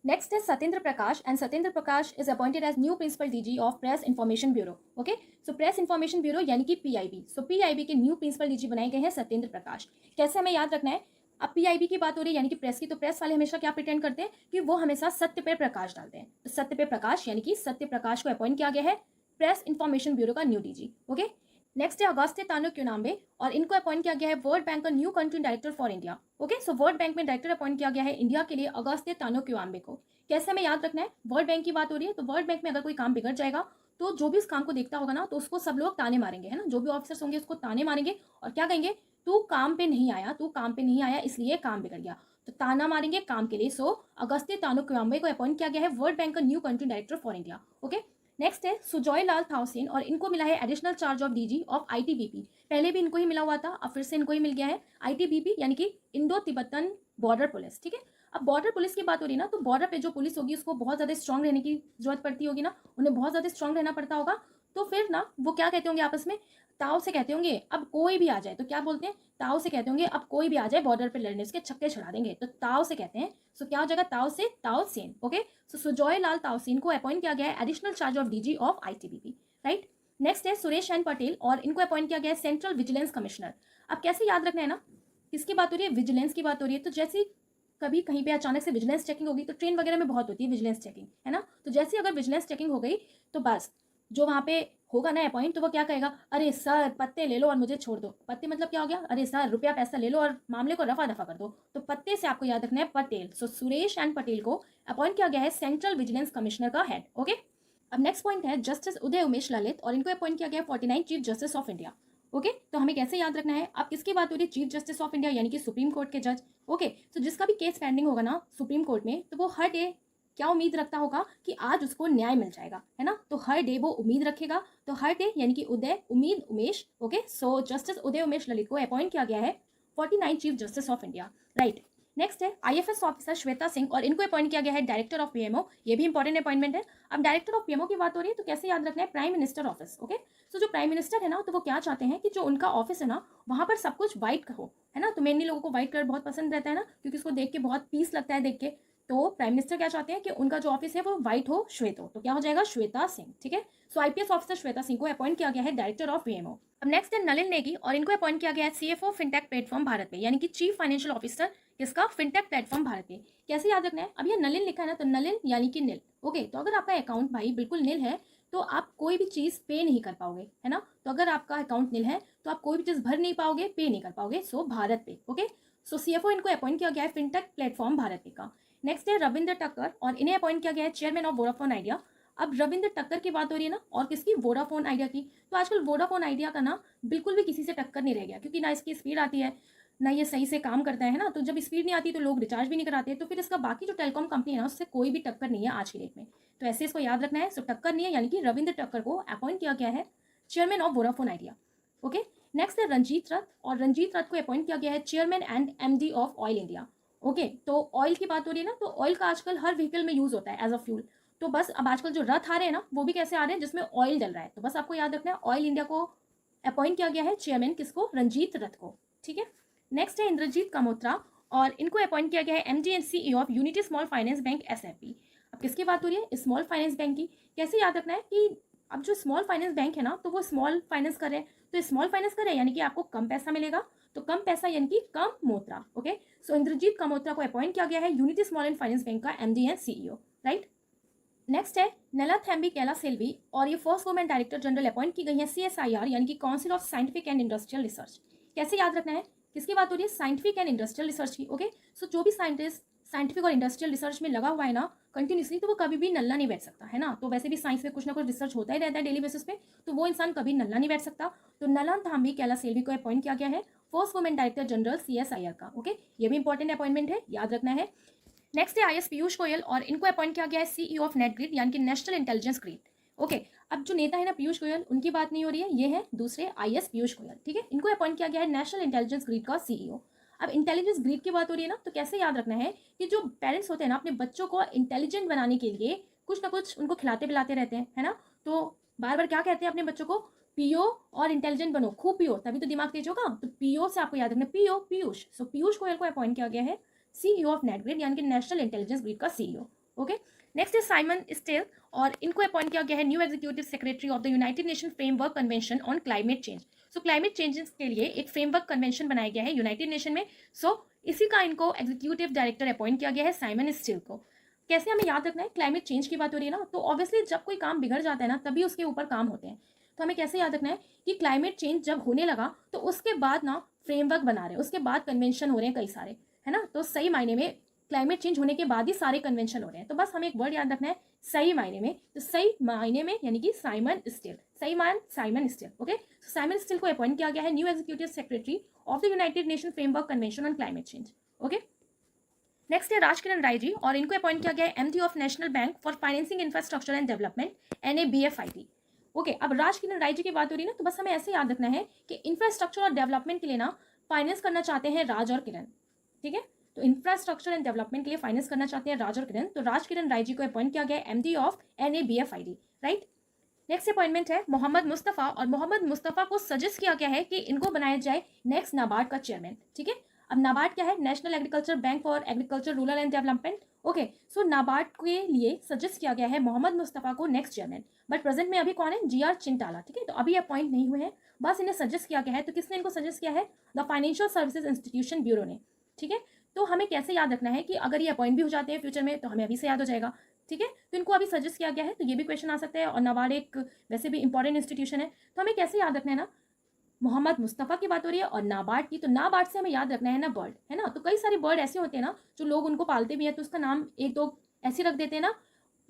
नेक्स्ट है Satyendra Prakash and Satyendra Prakash is appointed as new principal DG of Press Information Bureau, okay. So Press Information Bureau यानी कि पीआईबी, सो पीआईबी के न्यू प्रिंसिपल डीजी बनाए गए हैं सत्येंद्र प्रकाश। कैसे हमें याद रखना है, अब पीआईबी की बात हो रही है यानी कि प्रेस की, तो प्रेस वाले हमेशा क्या प्रिटेंड करते हैं कि वो हमेशा सत्य पे प्रकाश डालते हैं, तो सत्य पे प्रकाश यानी कि सत्य प्रकाश को अपॉइंट किया गया है प्रेस इन्फॉर्मेशन ब्यूरो का न्यू डीजी, ओके। नेक्स्ट है अगस्त्य तानु क्यूनाम्बे और इनको अपॉइंट किया गया है वर्ल्ड बैंक का new country director for India, okay. So world bank में डायरेक्टर अपॉइंट किया गया है इंडिया के लिए अगस्त्य तानु क्यूनाम्बे को। कैसे हमें याद रखना है, वर्ल्ड बैंक की बात हो रही है, तो वर्ल्ड बैंक में अगर कोई काम बिगड़ जाएगा तो जो भी उस काम को देखता होगा ना, तो उसको सब लोग ताने मारेंगे, है ना, जो भी ऑफिसर्स होंगे उसको ताने मारेंगे और क्या कहेंगे, तू काम पे नहीं आया, तू काम पे नहीं आया इसलिए काम बिगड़ गया, तो ताना मारेंगे काम के लिए। सो अगस्त्य तानु क्यूनाम्बे को अपॉइंट किया गया है वर्ल्ड बैंक का new country director for India, okay. Next है सुजॉय लाल थाउसेन और इनको मिला है additional charge of DG of ITBP. पहले भी इनको ही मिला हुआ था, अब फिर से इनको ही मिल गया है आईटीबीपी यानी कि इंडो तिब्बतन बॉर्डर पुलिस, ठीक है। अब बॉर्डर पुलिस की बात हो रही है ना, तो बॉर्डर पे जो पुलिस होगी उसको बहुत ज्यादा स्ट्रांग रहने की जरूरत पड़ती होगी ना, उन्हें बहुत ज्यादा स्ट्रांग रहना पड़ता होगा, तो फिर ना वो क्या कहते होंगे आपस में, ताव से कहते होंगे अब कोई भी आ जाए, तो क्या बोलते हैं, ताव से कहते होंगे अब कोई भी आ जाए बॉर्डर पे लड़ने, उसके छक्के छुड़ा देंगे, तो ताव से कहते हैं। सो क्या हो जाएगा, ताव से ताव सेन, ओके। सो सुजॉय लाल तावसेन को अपॉइंट किया गया है additional charge of DG of ITBP, right. Next है सुरेश एन पटेल और इनको अपॉइंट किया गया है सेंट्रल विजिलेंस कमिश्नर। अब कैसे याद रखना है ना, किसकी बात हो रही है? विजिलेंस की बात हो रही है। तो जैसे कभी कहीं पे अचानक से विजिलेंस चेकिंग होगी, तो ट्रेन वगैरह में बहुत होती है विजिलेंस चेकिंग, है ना? तो जैसे अगर विजिलेंस चेकिंग हो गई, तो बस जो वहाँ पे होगा ना अपॉइंट, तो वो क्या कहेगा, अरे सर पत्ते ले लो और मुझे छोड़ दो। पत्ते मतलब क्या हो गया? अरे सर रुपया पैसा ले लो और मामले को रफा दफा कर दो। तो पत्ते से आपको याद रखना है पटेल। सो सुरेश एंड पटेल को अपॉइंट किया गया है सेंट्रल विजिलेंस कमिश्नर का हेड। ओके, अब नेक्स्ट पॉइंट है जस्टिस उदय उमेश ललित, और इनको अपॉइंट किया गया है 49 chief justice of India. Okay, तो हमें कैसे याद रखना है? अब किसकी बात हो रही है? चीफ जस्टिस ऑफ इंडिया यानी कि सुप्रीम कोर्ट के जज। ओके, तो जिसका भी केस पेंडिंग होगा ना सुप्रीम कोर्ट में, तो वो हर डे क्या उम्मीद रखता होगा कि आज उसको न्याय मिल जाएगा, है ना? तो हर डे वो उम्मीद रखेगा। तो हर डे यानी कि उदय, उम्मीद, उमेश। ओके, सो जस्टिस उदय उमेश ललित को अपॉइंट किया गया है 49 chief justice of India. Right, next है आईएफएस ऑफिसर श्वेता सिंह, और इनको अपॉइंट किया गया है डायरेक्टर ऑफ पीएमओ। ये भी इंपॉर्टेंट अपॉइंटमेंट है। अब डायरेक्टर ऑफ पीएमओ की बात हो रही है, तो कैसे याद रखना है? Prime minister office. Okay, so जो प्राइम मिनिस्टर है ना, तो वो क्या चाहते हैं कि जो उनका ऑफिस है ना, वहां पर सब कुछ व्हाइट हो, है ना? तो मेनली लोगों को व्हाइट कलर बहुत पसंद रहता है ना, क्योंकि उसको देख के बहुत पीस लगता है देख के। तो प्राइम मिनिस्टर क्या चाहते हैं कि उनका जो ऑफिस है वो व्हाइट हो, श्वेत हो। तो क्या हो जाएगा? श्वेता सिंह। ठीक है, सो आईपीएस ऑफिसर श्वेता सिंह को अपॉइंट किया गया है डायरेक्टर ऑफ पीएमओ। अब नेक्स्ट है नलिन नेगी, और इनको अपॉइंट किया गया है सीएफओ फिनटेक प्लेटफॉर्म भारत में, यानी कि चीफ फाइनेंशियल ऑफिसर किसका? फिनटेक प्लेटफॉर्म भारत में। कैसे याद रखना है? अब ये नलिन लिखा है ना, तो नलिन यानी कि नील। ओके, तो अगर आपका अकाउंट भाई बिल्कुल नील है, तो आप कोई भी चीज पे नहीं कर पाओगे, है ना? तो अगर आपका अकाउंट नील है, तो आप कोई भी चीज भर नहीं पाओगे, पे नहीं कर पाओगे। सो भारत पे। ओके, सो सीएफओ इनको अपॉइंट किया गया है फिनटेक प्लेटफॉर्म भारत पे का। नेक्स्ट है रविंद्र टक्कर, और इन्हें अपॉइंट किया गया है चेयरमैन ऑफ वोडाफोन आइडिया। अब रविंद्र टक्कर की बात हो रही है ना, और किसकी? वोडाफोन आइडिया की। तो आजकल वोडाफोन आइडिया का ना बिल्कुल भी किसी से टक्कर नहीं रह गया, क्योंकि ना इसकी स्पीड आती है, ना ये सही से काम करता है ना। तो जब स्पीड नहीं आती तो लोग रिचार्ज भी नहीं कराते, तो फिर इसका बाकी जो टेलीकॉम कंपनी है ना, उससे कोई भी टक्कर नहीं है आज की डेट में। तो ऐसे इसको याद रखना है। सो टक्कर नहीं है, यानी कि रविंद्र टक्कर को अपॉइंट किया गया है chairman of Vodafone idea. Okay, next है रंजीत रथ, और रंजीत रथ को अपॉइंट किया गया है chairman and MD of oil India. Okay, तो ऑयल की बात हो रही है ना, तो ऑयल का आजकल हर व्हीकल में यूज होता है एज अ फ्यूल। तो बस अब आजकल जो रथ आ रहे हैं ना, वो भी कैसे आ रहे हैं? जिसमें ऑयल डल रहा है। तो बस आपको याद रखना है ऑयल इंडिया को अपॉइंट किया गया है चेयरमैन किसको? रंजीत रथ को। ठीक है, नेक्स्ट है इंद्रजीत कमोत्रा, और इनको अपॉइंट किया गया है MD and CEO of unity small finance bank SFB. अब किसकी बात हो रही है? स्मॉल फाइनेंस बैंक की। कैसे याद रखना है कि अब जो स्मॉल फाइनेंस बैंक है ना, तो वो स्मॉल फाइनेंस कर रहे हैं। तो स्मॉल फाइनेंस कर रहे हैं यानी कि आपको कम पैसा मिलेगा। तो कम पैसा यानी कि कम मोत्रा। ओके, सो इंद्रजीत कमोत्रा को अपॉइंट किया गया है Unity Small and Finance Bank का MD and CEO. Right, next है नेला थेम्बी कैला सेल्वी, और ये first women director general appoint की गई है सीएसआईआर यानी कि council of scientific and industrial research. कैसे याद रखना है? किसकी बात हो रही है? साइंटिफिक एंड इंडस्ट्रियल रिसर्च की। ओके, सो जो भी साइंटिस्ट साइंटिफिक और इंडस्ट्रियल रिसर्च में लगा हुआ है ना कंटिन्यूसली, तो वो कभी भी नल्ला नहीं बैठ सकता, है ना? तो वैसे भी साइंस में कुछ ना कुछ रिसर्च होता ही रहता है डेली बेसिस पे, तो वो इंसान कभी नल्ला नहीं बैठ सकता। तो नला थाम्बी कैला सेल्वी को अपॉइंट किया गया है first women director general CSIR का। ओके, ये भी इंपॉर्टेंट अपॉइंटमेंट है, याद रखना है। नेक्स्ट है आईएस पीयूष गोयल, और इनको अपॉइंट किया गया है सीईओ ऑफ नेटग्रिड यानी कि नेशनल इंटेलिजेंस ग्रिड। ओके, अब जो नेता है ना पीयूष गोयल, उनकी बात नहीं हो रही है, ये है दूसरे आईएस पीयूष गोयल। ठीक है, इनको अपॉइंट किया गया है नेशनल इंटेलिजेंस ग्रिड का सीईओ। अब इंटेलिजेंस ग्रिड की बात हो रही है ना, तो कैसे याद रखना है कि जो पेरेंट्स होते हैं ना, अपने बच्चों को इंटेलिजेंट बनाने के लिए कुछ ना कुछ उनको खिलाते पिलाते रहते हैं, है ना? तो बार बार क्या कहते हैं अपने बच्चों को? पियो और इंटेलिजेंट बनो, खूब पियो तभी तो दिमाग तेज होगा। तो पियो से आपको याद रखना, पियो पीयूष। सो पीयूष गोयल को अपॉइंट किया गया है सीईओ ऑफ नेटग्रिड यानी कि नेशनल इंटेलिजेंस ग्रिड का सीईओ। ओके, नेक्स्ट है साइमन स्टेल, और इनको अपॉइंट किया गया है new executive secretary of the United nation framework convention on climate change. So climate changes के लिए एक फ्रेमवर्क कन्वेंशन बनाया गया है यूनाइटेड नेशन में। सो इसी का इनको एग्जीक्यूटिव डायरेक्टर अपॉइंट किया गया है साइमन स्टील को। कैसे हमें याद रखना है? क्लाइमेट चेंज की बात हो रही है ना, तो ऑब्वियसली जब कोई काम बिगड़ जाता है ना, तभी उसके ऊपर काम होते हैं। तो हमें कैसे याद रखना है कि क्लाइमेट चेंज जब होने लगा, तो उसके बाद ना फ्रेमवर्क बना रहे हैं, उसके बाद कन्वेंशन हो रहे हैं कई सारे, है ना? तो सही मायने में क्लाइमेट चेंज होने के बाद ही सारे कन्वेंशन हो रहे हैं। तो बस हमें एक वर्ड याद रखना है, सही मायने में। तो सही मायने में यानी कि साइमन स्टील, सही मान Simon Stiell. Okay, Simon Stiell को अपॉइंट किया गया है new executive secretary of the United nation framework convention on climate change. Okay, next है राजकिरण राय जी, और इनको अपॉइंट किया गया है MD of national bank for financing infrastructure and development NABFID। Okay, अब राजकिरण राय जी की बात हो रही है ना, तो बस हमें ऐसे याद रखना है कि इंफ्रास्ट्रक्चर और डेवलपमेंट के लिए ना फाइनेंस करना चाहते हैं राज और किरण। ठीक है, तो इंफ्रास्ट्रक्चर एंड डेवलपमेंट के लिए फाइनेंस करना चाहते हैं राज और किरण, तो राजकिरण राय जी को अपॉइंट किया गया है MD of NABFID। Right, next appointment है मोहम्मद मुस्तफ़ा, और मोहम्मद मुस्तफ़ा को सजेस्ट किया गया है कि इनको बनाया जाए नेक्स्ट नाबार्ड का चेयरमैन। ठीक है, अब नाबार्ड क्या है, national agriculture bank for agriculture rural and development. Okay, so NABARD के लिए सजेस्ट किया गया है मोहम्मद मुस्तफ़ा को नेक्स्ट चेयरमैन, बट प्रेजेंट में अभी कौन है, GR चिंटाला। ठीक है, तो अभी अपॉइंट नहीं हुए हैं, बस इन्हें सजेस्ट किया गया है। तो किसने इनको सजेस्ट किया है, the financial services institution bureau ने। ठीक है, तो हमें कैसे याद रखना है कि अगर ये अपॉइंट भी हो जाते हैं फ्यूचर में तो हमें अभी से याद हो जाएगा। ठीक है, तो इनको अभी सजेस्ट किया गया है, तो ये भी क्वेश्चन आ सकता है। और नाबार्ड एक वैसे भी इंपॉर्टेंट इंस्टीट्यूशन है, तो हमें कैसे याद रखना है ना, मोहम्मद मुस्तफ़ा की बात हो रही है और नाबार्ड की, तो नाबार्ड से हमें याद रखना है ना बर्ड, है ना। तो कई सारे बर्ड ऐसे होते हैं ना जो लोग उनको पालते भी हैं, तो उसका नाम एक दो ऐसे रख देते हैं ना,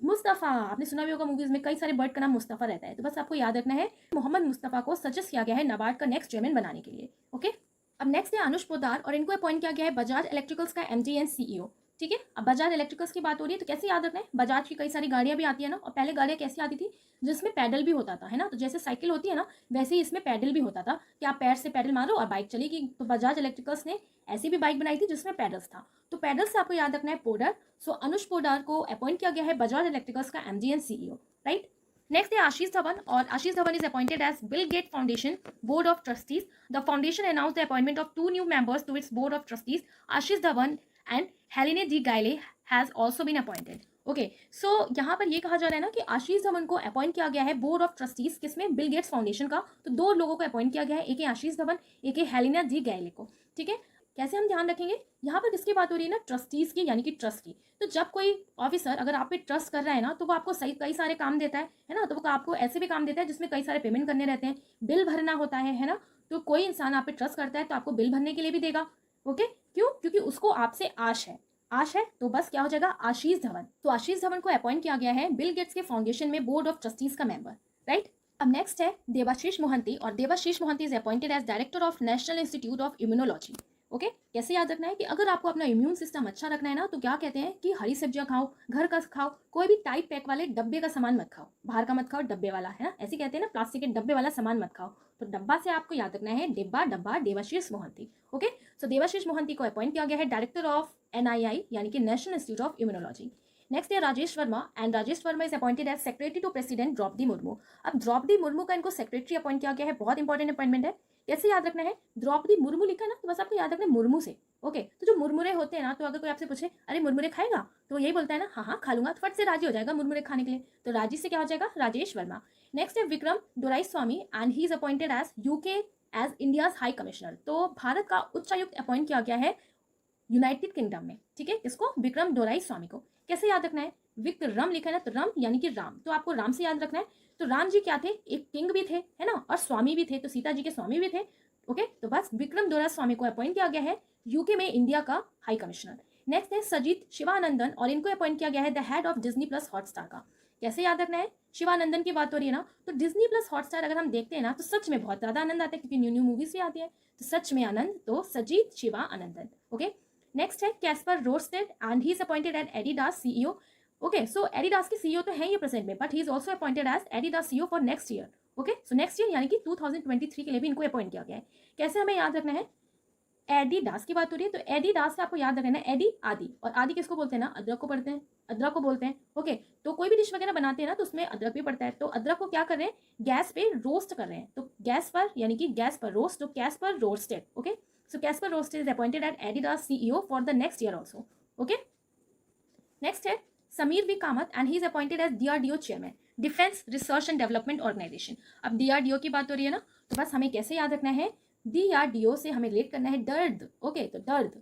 मुस्तफ़ा, आपने सुना भी होगा मूवीज में कई सारे बर्ड का नाम मुस्तफ़ा रहता है। तो बस आपको याद रखना है मोहम्मद मुस्तफ़ा को सजेस्ट किया गया है नाबार्ड का नेक्स्ट चेयरमैन बनाने के लिए। ओके, अब नेक्स्ट है अनुज पोद्दार और इनको अपॉइंट किया गया है बजाज इलेक्ट्रिकल्स का MD एंड CEO। ठीक है, अब बजाज इलेक्ट्रिकल्स की बात हो रही है तो कैसे याद रखना है, बजाज की कई सारी गाड़ियां भी आती है ना, और पहले गाड़ियां कैसी आती थी, जिसमें पैडल भी होता था, है ना। तो जैसे साइकिल होती है ना, वैसे ही इसमें पैडल भी होता था कि आप पैर से पैडल मारो और बाइक चलेगी। तो बजाज इलेक्ट्रिकल्स ने ऐसी भी बाइक बनाई थी जिसमें पैडल्स था। तो पैडल से आपको याद रखना है पोडर। सो अनुज पोडार को अपॉइंट किया गया है बजाज इलेक्ट्रिकल्स का MD and CEO, right. Next है आशीष धवन और Ashish Dhawan is appointed as Bill Gate foundation board of trustees. The foundation announce the appointment of 2 new members to its board of trustees, Ashish Dhawan and Helene D Gayle has also been appointed. Okay, so यहाँ पर ये कहा जा रहा है ना कि आशीष धवन को अपॉइंट किया गया है बोर्ड ऑफ ट्रस्टीज, किसमें, बिल गेट्स फाउंडेशन का। तो 2 लोगों को अपॉइंट किया गया है, एक है आशीष धवन, एक है हेलेना डी गाइले को। ठीक है, कैसे हम ध्यान रखेंगे, यहाँ पर किसकी बात हो रही है ना, ट्रस्टीज की, यानी कि ट्रस्ट की। तो जब कोई ऑफिसर अगर आप पे ट्रस्ट कर रहा है ना, तो वो आपको सही कई सारे काम देता है ना। तो वो आपको ऐसे भी काम देता है जिसमें कई सारे पेमेंट करने रहते हैं, बिल भरना होता है ना। तो कोई इंसान आप पे ट्रस्ट करता है तो आपको बिल भरने के लिए भी देगा। ओके, क्यों, क्योंकि उसको आपसे आश है। तो बस क्या हो जाएगा, आशीष धवन। तो आशीष धवन को अपॉइंट किया गया है बिल गेट्स के फाउंडेशन में बोर्ड ऑफ ट्रस्टीज का मेंबर, राइट। अब नेक्स्ट है देवाशीष मोहंती और Devashish Mohanty is appointed as director of national institute of immunology. Okay, कैसे याद रखना है कि अगर आपको अपना इम्यून सिस्टम अच्छा रखना है ना, तो क्या कहते हैं कि हरी सब्जियां खाओ, घर का खाओ, कोई भी टाइट पैक वाले डब्बे का सामान मत खाओ, बाहर का मत खाओ, डब्बे वाला, है ना। ऐसे कहते हैं ना, प्लास्टिक के डब्बे वाला सामान मत खाओ। तो डब्बा से आपको याद रखना है डिब्बा डब्बा देवाशीष मोहंती। ओके, सो देवाशीष मोहंती को अपॉइंट किया गया है डायरेक्टर ऑफ NII यानी कि national institute of immunology. Next है Rajesh Verma and Rajesh Verma is appointed as secretary to president Droupadi Murmu. अब द्रौपदी मुर्मू का इनको सेक्रेटरी अपॉइंट किया गया है, बहुत इंपॉर्टेंट अपॉइंटमेंट है। कैसे याद रखना है, द्रौपदी मुर्मू लिखा है ना, तो बस आपको याद रखना है मुर्मू से। ओके, तो जो मुरमुरे होते हैं ना, तो अगर कोई आपसे पूछे अरे मुरमुरे खाएगा, तो यही बोलता है ना, हाँ हाँ खा लूंगा, तो फट से राजी हो जाएगा मुरमुरे खाने के लिए। तो राजी से क्या हो जाएगा, राजेश वर्मा। नेक्स्ट है Vikram Doraiswami and he is appointed as UK as India's high commissioner. तो भारत का उच्चायुक्त अपॉइंट किया गया है यूनाइटेड किंगडम में। ठीक है, किसको, विक्रम दोराईस्वामी को। कैसे याद रखना है, विक्रम लिखा है ना, तो रम यानी कि राम, तो आपको राम से याद रखना है। तो राम जी क्या थे, एक किंग भी थे, है ना, और स्वामी भी थे, तो सीता जी के स्वामी भी थे। ओके, तो बस विक्रम दोराईस्वामी को अपॉइंट किया गया है UK में इंडिया का हाई कमिश्नर। नेक्स्ट है सजीत शिवानंदन और इनको अपॉइंट किया गया है the head of Disney plus Hotstar का। कैसे याद रखना है, शिवानंदन की बात हो रही है ना, तो डिज्नी प्लस हॉटस्टार अगर हम देखते हैं ना, तो सच में बहुत ज्यादा आनंद आता है, क्योंकि न्यू न्यू मूवीज भी आती है, तो सच में आनंद। तो सजीत शिवानंदन। ओके, नेक्स्ट है Kasper Rorsted and he is appointed at Adidas CEO। Okay, so Adidas के CEO तो हैं ये प्रेजेंट में, but he is also appointed as Adidas CEO for next year. Okay, so next year यानी कि 2023 के लिए भी इनको अपॉइंट किया गया है। कैसे हमें याद रखना है, एडिडास की बात हो रही है, तो एडिडास से आपको याद रखना है एडी आदि, और आदि किसको बोलते हैं ना, अदरक को पढ़ते हैं, अदरक को बोलते हैं। ओके, तो कोई भी डिश वगैरह बनाते हैं ना, तो उसमें अदरक भी पड़ता है। तो अदरक को क्या कर रहे हैं, गैस पे रोस्ट कर रहे हैं, तो गैस पर यानी कि गैस पर रोस्ट, तो Kasper Rorsted. Okay, so Kasper Rorsted is appointed at Adidas CEO for the next year also. Okay, next है Sameer V Kamat and he is appointed as DRDO chairman, defence research and development organisation. अब DRDO की बात हो रही है ना, तो बस हमें कैसे याद रखना है, DRDO से हमें रिलेट करना है दर्द। ओके, तो दर्द।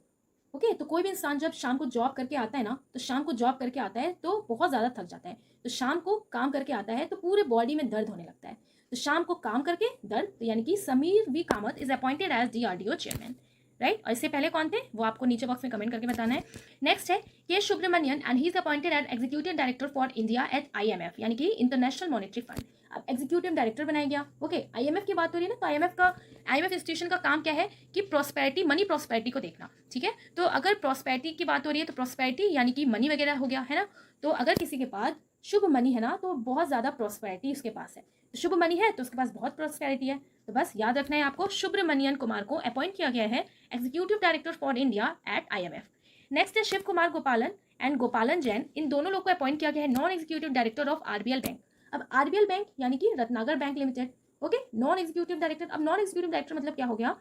ओके, तो कोई भी इंसान जब शाम को जॉब करके आता है ना, तो शाम को जॉब करके आता है तो बहुत ज़्यादा थक जाता है, तो शाम को काम करके आता है तो पूरे बॉडी में दर्द होने लगता है, तो शाम को काम करके दर्द, तो यानी कि Sameer V Kamat is appointed as DRDO chairman, right. और इससे पहले कौन थे वो आपको नीचे बॉक्स में कमेंट करके बताना है। नेक्स्ट है K Subramanian and he is appointed as executive director for India at IMF यानी कि इंटरनेशनल मॉनेटरी फंड। अब एग्जीक्यूटिव डायरेक्टर बनाया गया। ओके, IMF की बात हो रही है ना, तो IMF इंस्टीट्यूशन का काम क्या है कि प्रॉस्पेरिटी, मनी प्रॉस्पेरिटी को देखना। ठीक है, तो अगर प्रॉस्पेरिटी की बात हो रही है, तो प्रॉस्पेरिटी यानी कि मनी वगैरह हो गया, है ना। तो अगर किसी के पास शुभ मनी है ना, तो बहुत ज़्यादा प्रॉस्पेरिटी उसके पास है, तो शुभ मनी है तो उसके पास बहुत प्रॉस्पेरिटी है। तो बस याद रखना है आपको, सुब्रमण्यन कुमार को अपॉइंट किया गया है executive director for India at IMF। Next है शिव कुमार गोपालन एंड गोपालन जैन, इन दोनों लोग को अपॉइंट किया गया है non executive director of RBL bank. अब RBL बैंक यानी कि Ratnakar bank limited. Okay, non executive director. अब नॉन एग्जीक्यूटिव डायरेक्टर मतलब क्या हो गया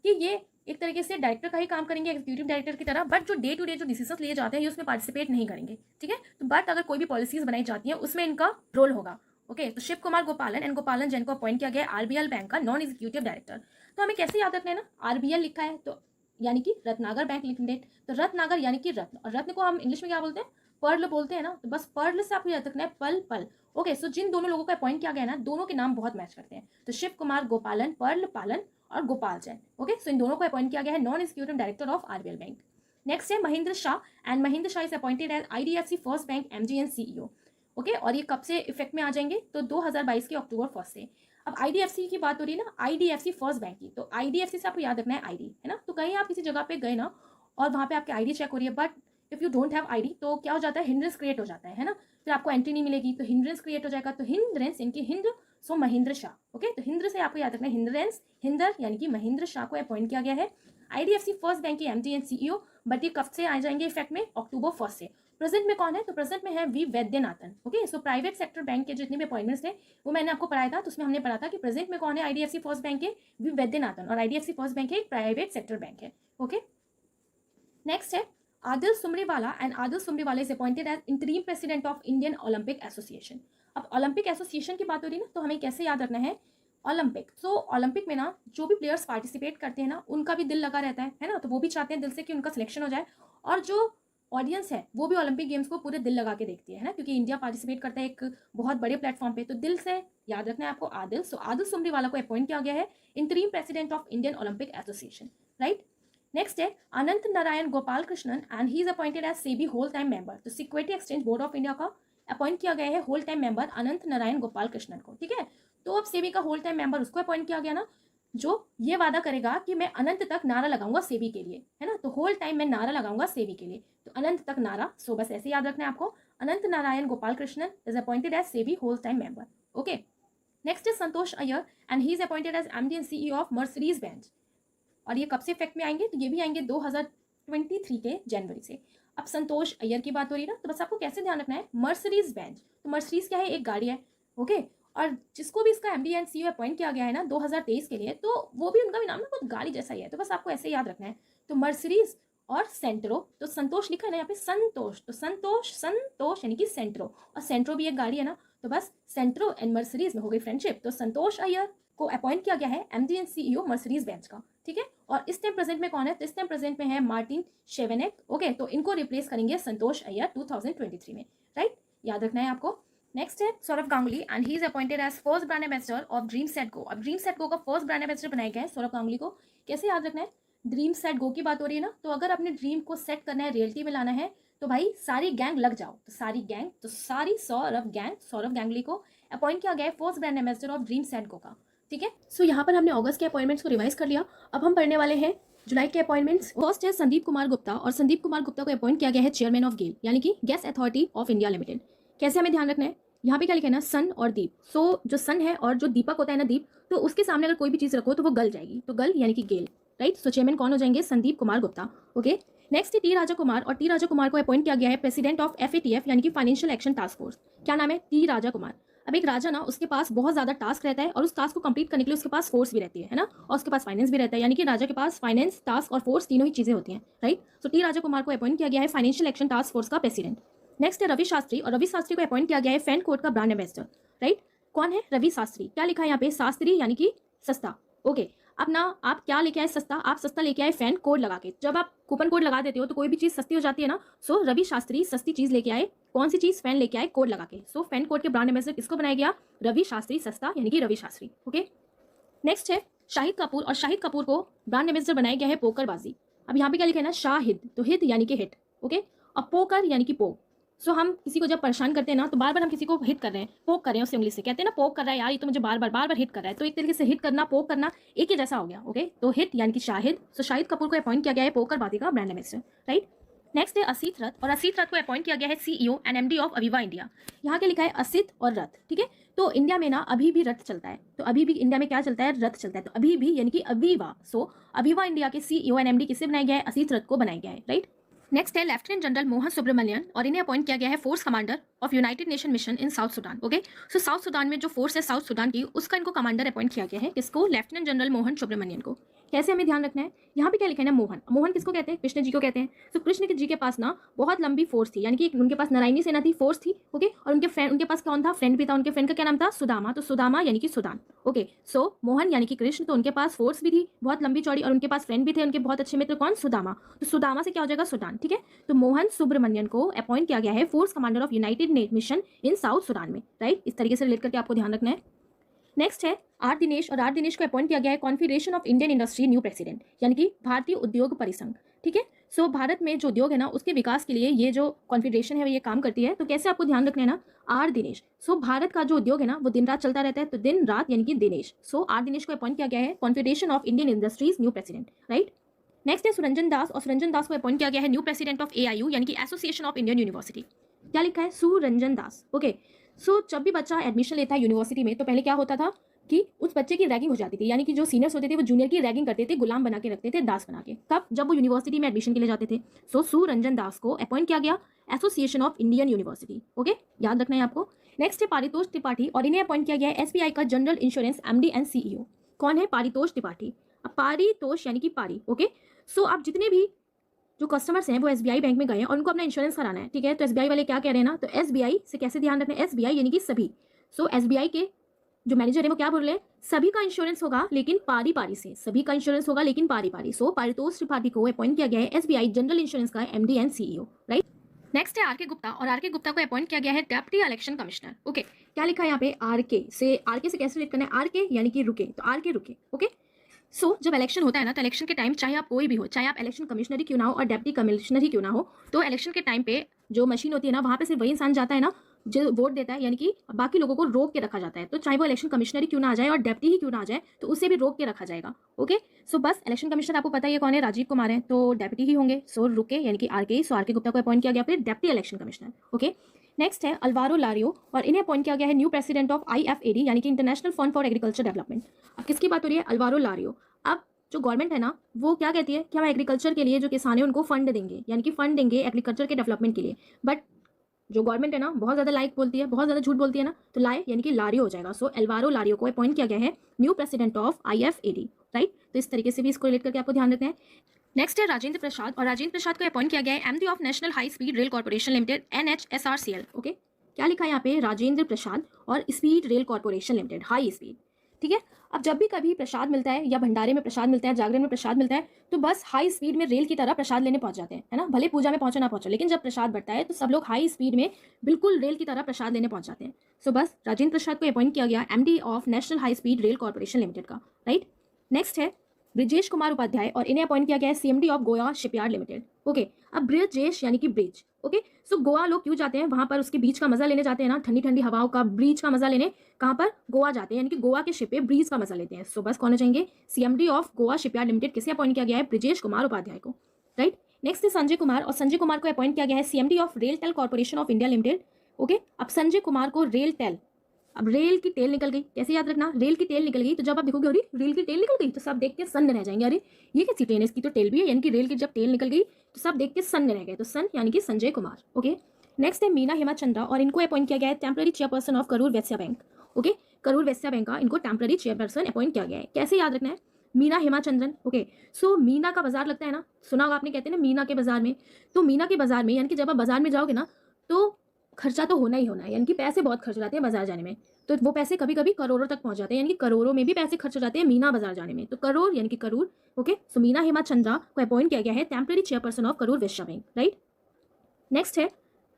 कि ये एक तरीके से डायरेक्टर का ही काम करेंगे, एग्जीक्यूटिव डायरेक्टर की तरह, बट जो डे टू डे जो डिसीजंस लिए जाते हैं ये उसमें पार्टिसिपेट नहीं करेंगे, ठीक है। तो बट अगर कोई भी पॉलिसीज बनाई जाती हैं उसमें इनका रोल होगा। ओके, तो शिव कुमार गोपालन एंड गोपालन जैन को अपॉइंट किया गया आरबीएल बैंक का नॉन एग्जीक्यूटिव डायरेक्टर। तो हमें कैसे याद रखना है ना, आरबीएल लिखा है तो यानी कि रत्नागर बैंक लिमिटेड, तो रत्नागर यानी कि रत्न, और रत्न को हम इंग्लिश में क्या बोलते हैं, पर्ल बोलते हैं ना, तो बस पर्ल से आपको याद रखना है पल पल। ओके, सो जिन दोनों लोगों को अपॉइंट किया गया ना, दोनों के नाम बहुत मैच करते हैं, तो शिव कुमार गोपालन, पर्ल पालन और गोपाल जैन। ओके, सो इन दोनों को अपॉइंट किया गया है non executive director of RBL bank. Next है Mahendra Shah and Mahendra Shah is appointed as IDFC first bank एमजीएन सीईओ। ओके, और ये कब से इफेक्ट में आ जाएंगे, तो 2022 के अक्टूबर 1 से। अब आईडीएफसी की बात हो रही है ना, आईडीएफसी फर्स्ट बैंक की, तो आईडीएफसी से आपको याद रखना है आईडी, है ना। तो कहीं आप किसी जगह पे गए ना और वहाँ पे आपकी आईडी चेक हो रही है, but if you don't have ID तो क्या हो जाता है, हिंड्रेंस क्रिएट हो जाता है ना, फिर आपको एंट्री नहीं मिलेगी, तो हिंड्रेंस क्रिएट हो जाएगा। तो हिंड्रेंस इनकी हिंद्र, सो महेंद्र शाह। ओके, तो हिंद्र से आपको याद रखना है हिंड्रेंस, हिंदर यानी कि महेंद्र शाह को अपॉइंट किया गया है आईडीएफसी फर्स्ट बैंक के एमडी एंड सीईओ, बट ये कब से आ जाएंगे इफेक्ट में, अक्टूबर 1 से। प्रेजेंट में कौन है, तो प्रेजेंट में है V Vaidyanathan. Okay, so private sector bank के जितने भी अपॉइंटमेंट्स थे वो मैंने आपको पढ़ाया था, तो उसमें हमने पढ़ा था कि प्रेजेंट में कौन है आईडीएफसी फर्स्ट बैंक के, वी वैद्यनाथन, और आईडीएफसी फर्स्ट बैंक एक प्राइवेट सेक्टर बैंक है। ओके, नेक्स्ट है Adille Sumariwalla and Adille Sumariwalla is appointed as interim president of Indian Olympic association. अब ओलंपिक एसोसिएशन की बात हो रही है ना, तो हमें कैसे याद रखना है, ओलंपिक, सो ओलंपिक में ना जो भी प्लेयर्स पार्टिसिपेट करते हैं ना उनका भी दिल लगा रहता है ना, तो वो भी चाहते हैं दिल से कि उनका सिलेक्शन हो जाए, और जो ऑडियंस है वो भी ओलंपिक गेम्स को पूरे दिल लगा के देखती है ना, क्योंकि इंडिया पार्टिसिपेट करता है एक बहुत बड़े प्लेटफॉर्म पे, तो दिल से याद रखना है आपको आदिल। सो आदिल सुमरीवाला को अपॉइंट किया गया है interim president of Indian Olympic Association, right. Next है Ananth Narayan Gopal Krishnan and he is appointed as SEBI whole time member, तो security exchange board of India का अपॉइंट किया गया है whole time member Ananth Narayan Gopal Krishnan को, ठीक है। तो अब सेबी का होल टाइम मेंबर उसको अपॉइंट किया गया ना जो ये वादा करेगा कि मैं अनंत तक नारा लगाऊंगा सेबी के लिए, है ना, तो होल टाइम मैं नारा लगाऊंगा सेबी के लिए, तो अनंत तक नारा। सो बस ऐसे याद रखना है आपको, Ananth Narayan Gopal Krishnan is appointed as SEBI whole time member. Okay, next is Santosh Iyer and he is appointed as MD and CEO of Mercedes Benz, और ये कब से इफेक्ट में आएंगे, तो ये भी आएंगे 2023 के जनवरी से। अब संतोष अय्यर की बात हो रही है ना, तो बस आपको कैसे ध्यान रखना है, मर्सिडीज बेंज, तो मर्सिडीज क्या है, एक गाड़ी है। ओके, और जिसको भी इसका एमडी एंड सीईओ अपॉइंट किया गया है ना 2023 के लिए, तो वो भी उनका भी नाम ना कुछ गाड़ी जैसा ही है, तो बस आपको ऐसे याद रखना है। तो मर्सिडीज और सेंट्रो, तो संतोष लिखा है ना यहाँ पे संतोष, तो संतोष संतोष यानी कि सेंट्रो, और सेंट्रो भी एक गाड़ी है ना, तो बस सेंट्रो एंड मर्सिडीज में हो गई फ्रेंडशिप। तो संतोष अय्यर को अपॉइंट किया गया है MD and CEO Mercedes Benz का, ठीक है। और इस टाइम प्रेजेंट में कौन है, तो इस टाइम प्रेजेंट में है मार्टिन शेवेनेक। ओके, तो इनको रिप्लेस करेंगे संतोष अय्यर 2023 में, राइट, याद रखना है आपको। नेक्स्ट है Sourav Ganguly and he is appointed as first brand ambassador of dream set go. अब ड्रीम सेट गो का फर्स्ट ब्रांड एम्बेसडर बनाया गया है सौरभ गांगुली को। कैसे याद रखना है, ड्रीम सेट गो की बात हो रही है ना, तो अगर अपने ड्रीम को सेट करना है, रियलिटी में लाना है, तो भाई सारी गैंग लग जाओ, तो सारी गैंग, तो सारी सौरभ गैंग, सौरभ गांगुली को अपॉइंट किया गया है first brand ambassador of dream set गो का, ठीक है। सो यहाँ पर हमने अगस्त के अपॉइंटमेंट्स को रिवाइज कर लिया। अब हम पढ़ने वाले हैं जुलाई के अपॉइंटमेंट्स। फर्स्ट है संदीप कुमार गुप्ता, और संदीप कुमार गुप्ता को अपॉइंट किया गया है चेयरमैन ऑफ गेल यानी कि gas authority of India limited. कैसे हमें ध्यान रखना है, यहाँ पे क्या लिखा है ना, सन और दीप। सो जो सन है और जो दीपक होता है ना दीप, तो उसके सामने अगर कोई भी चीज़ रखो तो वो गल जाएगी, तो गल यानी कि गेल, राइट। सो चेयरमैन कौन हो जाएंगे, संदीप कुमार गुप्ता। ओके, नेक्स्ट है टी राजा कुमार, और टी राजा कुमार को अपॉइंट किया गया है प्रेसिडेंट ऑफ FATF यानी कि फाइनेंशियल एक्शन टास्क फोर्स। क्या नाम है, टी राजा कुमार। अब एक राजा ना, उसके पास बहुत ज़्यादा टास्क रहता है, और उस टास्क को कंप्लीट करने के लिए उसके पास फोर्स भी रहती है ना, और उसके पास फाइनेंस भी रहता है, यानी कि राजा के पास फाइनेंस, टास्क और फोर्स तीनों ही चीज़ें होती हैं, right. So T Raja Kumar को अपॉइंट किया गया है फाइनेंशियल एक्शन टास्क फोर्स का प्रेसिडेंट। नेक्स्ट है रवि शास्त्री, और रवि शास्त्री को अपॉइंट किया गया है फैन कोड का ब्रांड एम्बेसडर, राइट। कौन है, रवि शास्त्री। क्या लिखा है यहाँ पे, शास्त्री यानी कि सस्ता। ओके, अब ना आप क्या लेके आए, सस्ता, आप सस्ता लेके आए फैन कोड लगा के। जब आप कूपन कोड लगा देते हो तो कोई भी चीज़ सस्ती हो जाती है ना। सो रवि शास्त्री सस्ती चीज़ लेके आए, कौन सी चीज़, फैन लेके आए कोड लगा के। सो फैन कोड के ब्रांड एम्बेसडर किसको बनाया गया, रवि शास्त्री, सस्ता यानी कि रवि शास्त्री। ओके, नेक्स्ट है शाहिद कपूर, और शाहिद कपूर को ब्रांड एम्बेसडर बनाया गया है पोकरबाजी। अब यहाँ पे क्या लिखा है ना, शाहिद, तो हिद यानी कि हिट, ओके, और पोकर यानी कि पोक। सो हम किसी को जब परेशान करते हैं ना, तो बार बार हम किसी को हिट कर रहे हैं, पोक कर रहे हैं, उससे इंग्लिश से कहते हैं ना, पोक कर रहा है यार, ये तो मुझे बार बार हिट कर रहा है, तो एक तरीके से हिट करना, पोक करना एक ही जैसा हो गया। ओके, तो हिट यानी कि शाहिद। सो शाहिद कपूर को अपॉइंट किया गया है पोकरबाजी का ब्रांड एम्बेसडर, राइट। नेक्स्ट है असित रथ, और असित रथ को अपॉइंट किया गया है CEO and MD of Aviva India. यहाँ के लिखा है असित और रथ, ठीक है। तो इंडिया में ना अभी भी रथ चलता है, तो अभी भी इंडिया में क्या चलता है, रथ चलता है, तो अभी भी यानी कि अविवा। सो अविवा इंडिया के CEO एंड MD किससे बनाया गया है, असित रथ को बनाया गया है, राइट। नेक्स्ट है लेफ्टिनेंट जनरल मोहन सुब्रमण्यन, और इन्हें अपॉइंट किया गया है force commander of United nation mission in south Sudan. Okay, so south Sudan में जो फोर्स है साउथ सुडान की, उसका इनको कमांडर अपॉइंट किया गया है। किसको? लेफ्टिनेंट जनरल मोहन सुब्रमण्यन को। कैसे हमें ध्यान रखना है, यहाँ पे क्या लिखा है ना, मोहन। मोहन किसको कहते हैं? कृष्ण जी को कहते हैं। तो कृष्ण जी के पास ना बहुत लंबी फोर्स थी, यानी कि उनके पास नारायणी सेना थी, फोर्स थी। ओके, और उनके पास कौन था? फ्रेंड भी था। उनके फ्रेंड का क्या नाम था? सुदामा। तो सुदामा यानी कि सुदान। ओके, सो मोहन यानी कि कृष्ण, तो उनके पास फोर्स भी थी बहुत लंबी चौड़ी, और उनके पास फ्रेंड भी थे, उनके बहुत अच्छे मित्र। कौन? सुदामा। तो सुदामा से क्या हो जाएगा? सुडान। ठीक है, तो मोहन सुब्रमण्यन को अपॉइंट किया गया है force commander of United mission in south Sudan में। राइट, इस तरीके से रिलेट करके आपको ध्यान रखना है। नेक्स्ट है आर दिनेश, और आर दिनेश को अपॉइंट किया गया है confederation of Indian industry new president, यानी कि भारतीय उद्योग परिसंघ। ठीक है, सो भारत में जो उद्योग है ना, उसके विकास के लिए ये जो कॉन्फेडरेशन है वो ये काम करती है। तो कैसे आपको ध्यान रखना है ना, आर दिनेश। सो भारत का जो उद्योग है ना वो दिन रात चलता रहता है, तो दिन रात यानी कि दिनेश। सो आर दिनेश को अपॉइंट किया गया है confederation of Indian industries new president. Right, next है सुरंजन दास, और सुरंजन दास को अपॉइंट किया गया है न्यू प्रेसिडेंट ऑफ AIU, यानी कि एसोसिएशन ऑफ इंडियन यूनिवर्सिटी। क्या लिखा है? सुरंजन दास। ओके, सो जब भी बच्चा एडमिशन लेता है यूनिवर्सिटी में, तो पहले क्या होता था कि उस बच्चे की रैगिंग हो जाती थी, यानी कि जो सीनियर्स होते थे वो जूनियर की रैगिंग करते थे, गुलाम बना के रखते थे, दास बना के। तब जब वो यूनिवर्सिटी में एडमिशन के लिए जाते थे। सो सुरंजन दास को अपॉइंट किया गया association of Indian university. Okay, याद रखना है आपको। नेक्स्ट है पारितोष त्रिपाठी, और इन्हें अपॉइंट किया गया है SBI का general insurance MD and CEO। कौन है? पारितोष त्रिपाठी। अब पारितोष यानी कि पारी। ओके, सो आप जितने भी जो कस्टमर्स हैं वो SBI बैंक में गए हैं और उनको अपना इंश्योरेंस कराना है। ठीक है, तो SBI वाले क्या कह रहे हैं ना, तो SBI से कैसे ध्यान रखना है? SBI यानी कि सभी। सो SBI के जो मैनेजर है वो क्या बोल रहे हैं? सभी का इंश्योरेंस होगा लेकिन पारी पारी से, सभी का इंश्योरेंस होगा लेकिन पारी पारी। सो पारितोष त्रिपाठी को अपॉइंट किया गया है SBI जनरल इंश्योरेंस का MD and CEO। Right, next है आरके गुप्ता, और आरके गुप्ता को अपॉइंट किया गया है डेप्टी इलेक्शन कमिश्नर। ओके, क्या लिखा है यहाँ पे? आरके से कैसे रिलेट करना है? आरके यानी कि रुके, तो आरके रुके। ओके, सो जब इलेक्शन होता है ना, तो इलेक्शन के टाइम चाहे आप कोई भी हो, चाहे आप इलेक्शन कमिश्नर ही क्यों ना हो और डेप्टी कमिश्नर ही क्यों ना हो, तो इलेक्शन के टाइम पे जो मशीन होती है ना, वहाँ पे सिर्फ वही इंसान जाता है ना जो वोट देता है, यानी कि बाकी लोगों को रोक के रखा जाता है। तो चाहे वो इलेक्शन कमिश्नर ही क्यों ना आ जाए और डेप्टी ही क्यों ना आ जाए, तो उसे भी रोक के रखा जाएगा। ओके, सो बस इलेक्शन कमिश्नर आपको पता ही है कौन है? राजीव कुमार है, तो डेप्टी ही होंगे। सो रुके यानी कि आरके, सो आरके गुप्ता को अपॉइंट किया गया फिर deputy election commissioner. Okay, next है अल्वारो लारियो, और इन्हें अपॉइंट किया गया है न्यू प्रेसिडेंट ऑफ IFAD, यानी कि international fund for agriculture development. अब किसकी बात हो रही है? अल्वारो लारियो। अब जो गवर्नमेंट है ना वो क्या कहती है कि हम एग्रीकल्चर के लिए जो किसान है उनको फंड देंगे, यानी कि फंड देंगे एग्रीकल्चर के डेवलपमेंट के लिए। बट जो गवर्नमेंट है ना बहुत ज़्यादा लाइक बोलती है, बहुत ज़्यादा झूठ बोलती है ना, तो लाए यानी कि लारियो हो जाएगा। सो एल्वारो लारियो को अपॉइंट किया गया है new president of IFAD। Right, तो इस तरीके से भी इसको रिलेट करके आपको ध्यान रखना है। नेक्स्ट है राजेंद्र प्रसाद, और राजेंद्र प्रसाद को अपॉइंट किया गया है MD of national high speed rail corporation limited NHSRCL। Okay, क्या लिखा है यहाँ पे? राजेंद्र प्रसाद और speed rail corporation limited, high speed. ठीक है, अब जब भी कभी प्रसाद मिलता है, या भंडारे में प्रसाद मिलता है, जागरण में प्रसाद मिलता है, तो बस हाई स्पीड में रेल की तरह प्रसाद लेने पहुंच जाते हैं, है ना। भले पूजा में पहुंचो ना पहुंचो, लेकिन जब प्रसाद बढ़ता है तो सब लोग हाई स्पीड में बिल्कुल रेल की तरह प्रसाद लेने पहुंच जाते हैं। सो बस राजेंद्र प्रसाद को अपॉइंट किया गया MD of national high speed rail corporation limited का। राइट, नेक्स्ट है ब्रिजेश कुमार उपाध्याय, और इन्हें अपॉइंट किया गया है CMD of Goa shipyard limited. Okay, अब ब्रिजेश यानी कि ब्रिज। ओके, सो गोवा लोग क्यों जाते हैं वहां पर? उसके बीच का मजा लेने जाते हैं ना, ठंडी ठंडी हवाओं का, ब्रीज का मजा लेने। कहाँ पर? गोवा जाते हैं, यानी कि गोवा के शिप पे ब्रीज का मजा लेते हैं। सो बस कौन हो जाएंगे? CMD of Goa shipyard limited. किसे अपॉइंट किया गया है? ब्रिजेश कुमार उपाध्याय को। राइट, नेक्स्ट है संजय कुमार, और संजय कुमार को अपॉइंट किया गया है CMD of RailTel corporation of India limited. Okay, अब संजय कुमार को रेल टेल, अब रेल की टेल निकल गई, कैसे याद रखना? रेल की टेल निकल गई, तो जब आप देखोगे अरे रेल की टेल निकल गई, तो सब देख के सन्न रह जाएंगे, अरे ये कैसी ट्रेन है, इसकी तो टेल भी है। यानी कि रेल की जब टेल निकल गई तो सब देख के सन्न रह गए, तो सन यानी कि संजय कुमार। ओके, नेक्स्ट है मीना हेमाचंद्रा, और इनको अपॉइंट किया गया है temporary chairperson of Karur Vysya bank. Okay, Karur Vysya bank का इनको टेम्पररी चेयरपर्सन अपॉइंट किया गया है। कैसे याद रखना है? मीना हेमाचंद्रन। ओके, सो मीना का बाजार लगता है ना, सुना होगा आपने, कहते हैं ना मीना के बाजार में। तो मीना के बाजार में, यानी कि जब आप बाजार में जाओगे ना तो खर्चा तो होना ही होना है, यानी कि पैसे बहुत खर्च हो जाते हैं बाजार जाने में। तो वो पैसे कभी कभी करोड़ों तक पहुंच जाते हैं, यानी कि करोड़ों में भी पैसे खर्च हो जाते हैं मीना बाजार जाने में। तो करोड़ यानी कि करूर। ओके, सो मीना हेमाचंद्रा को अपॉइंट किया गया है temporary chairperson of Karur Vysya bank. Right, next है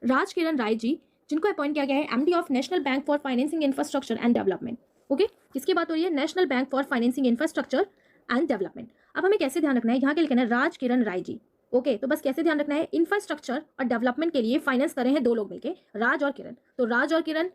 राज किरण राय जी, जिनको अपॉइंट किया गया है MD of national bank for financing infrastructure and development. Okay, किसकी बात हो रही है? National bank for financing infrastructure and development. अब हमें कैसे ध्यान रखना है? यहाँ के लिखना है राज किरण राय जी। ओके, तो बस कैसे ध्यान रखना है? इंफ्रास्ट्रक्चर और डेवलपमेंट के लिए फाइनेंस कर रहे हैं दो लोग मिलके, राज और किरण। तो राज और किरण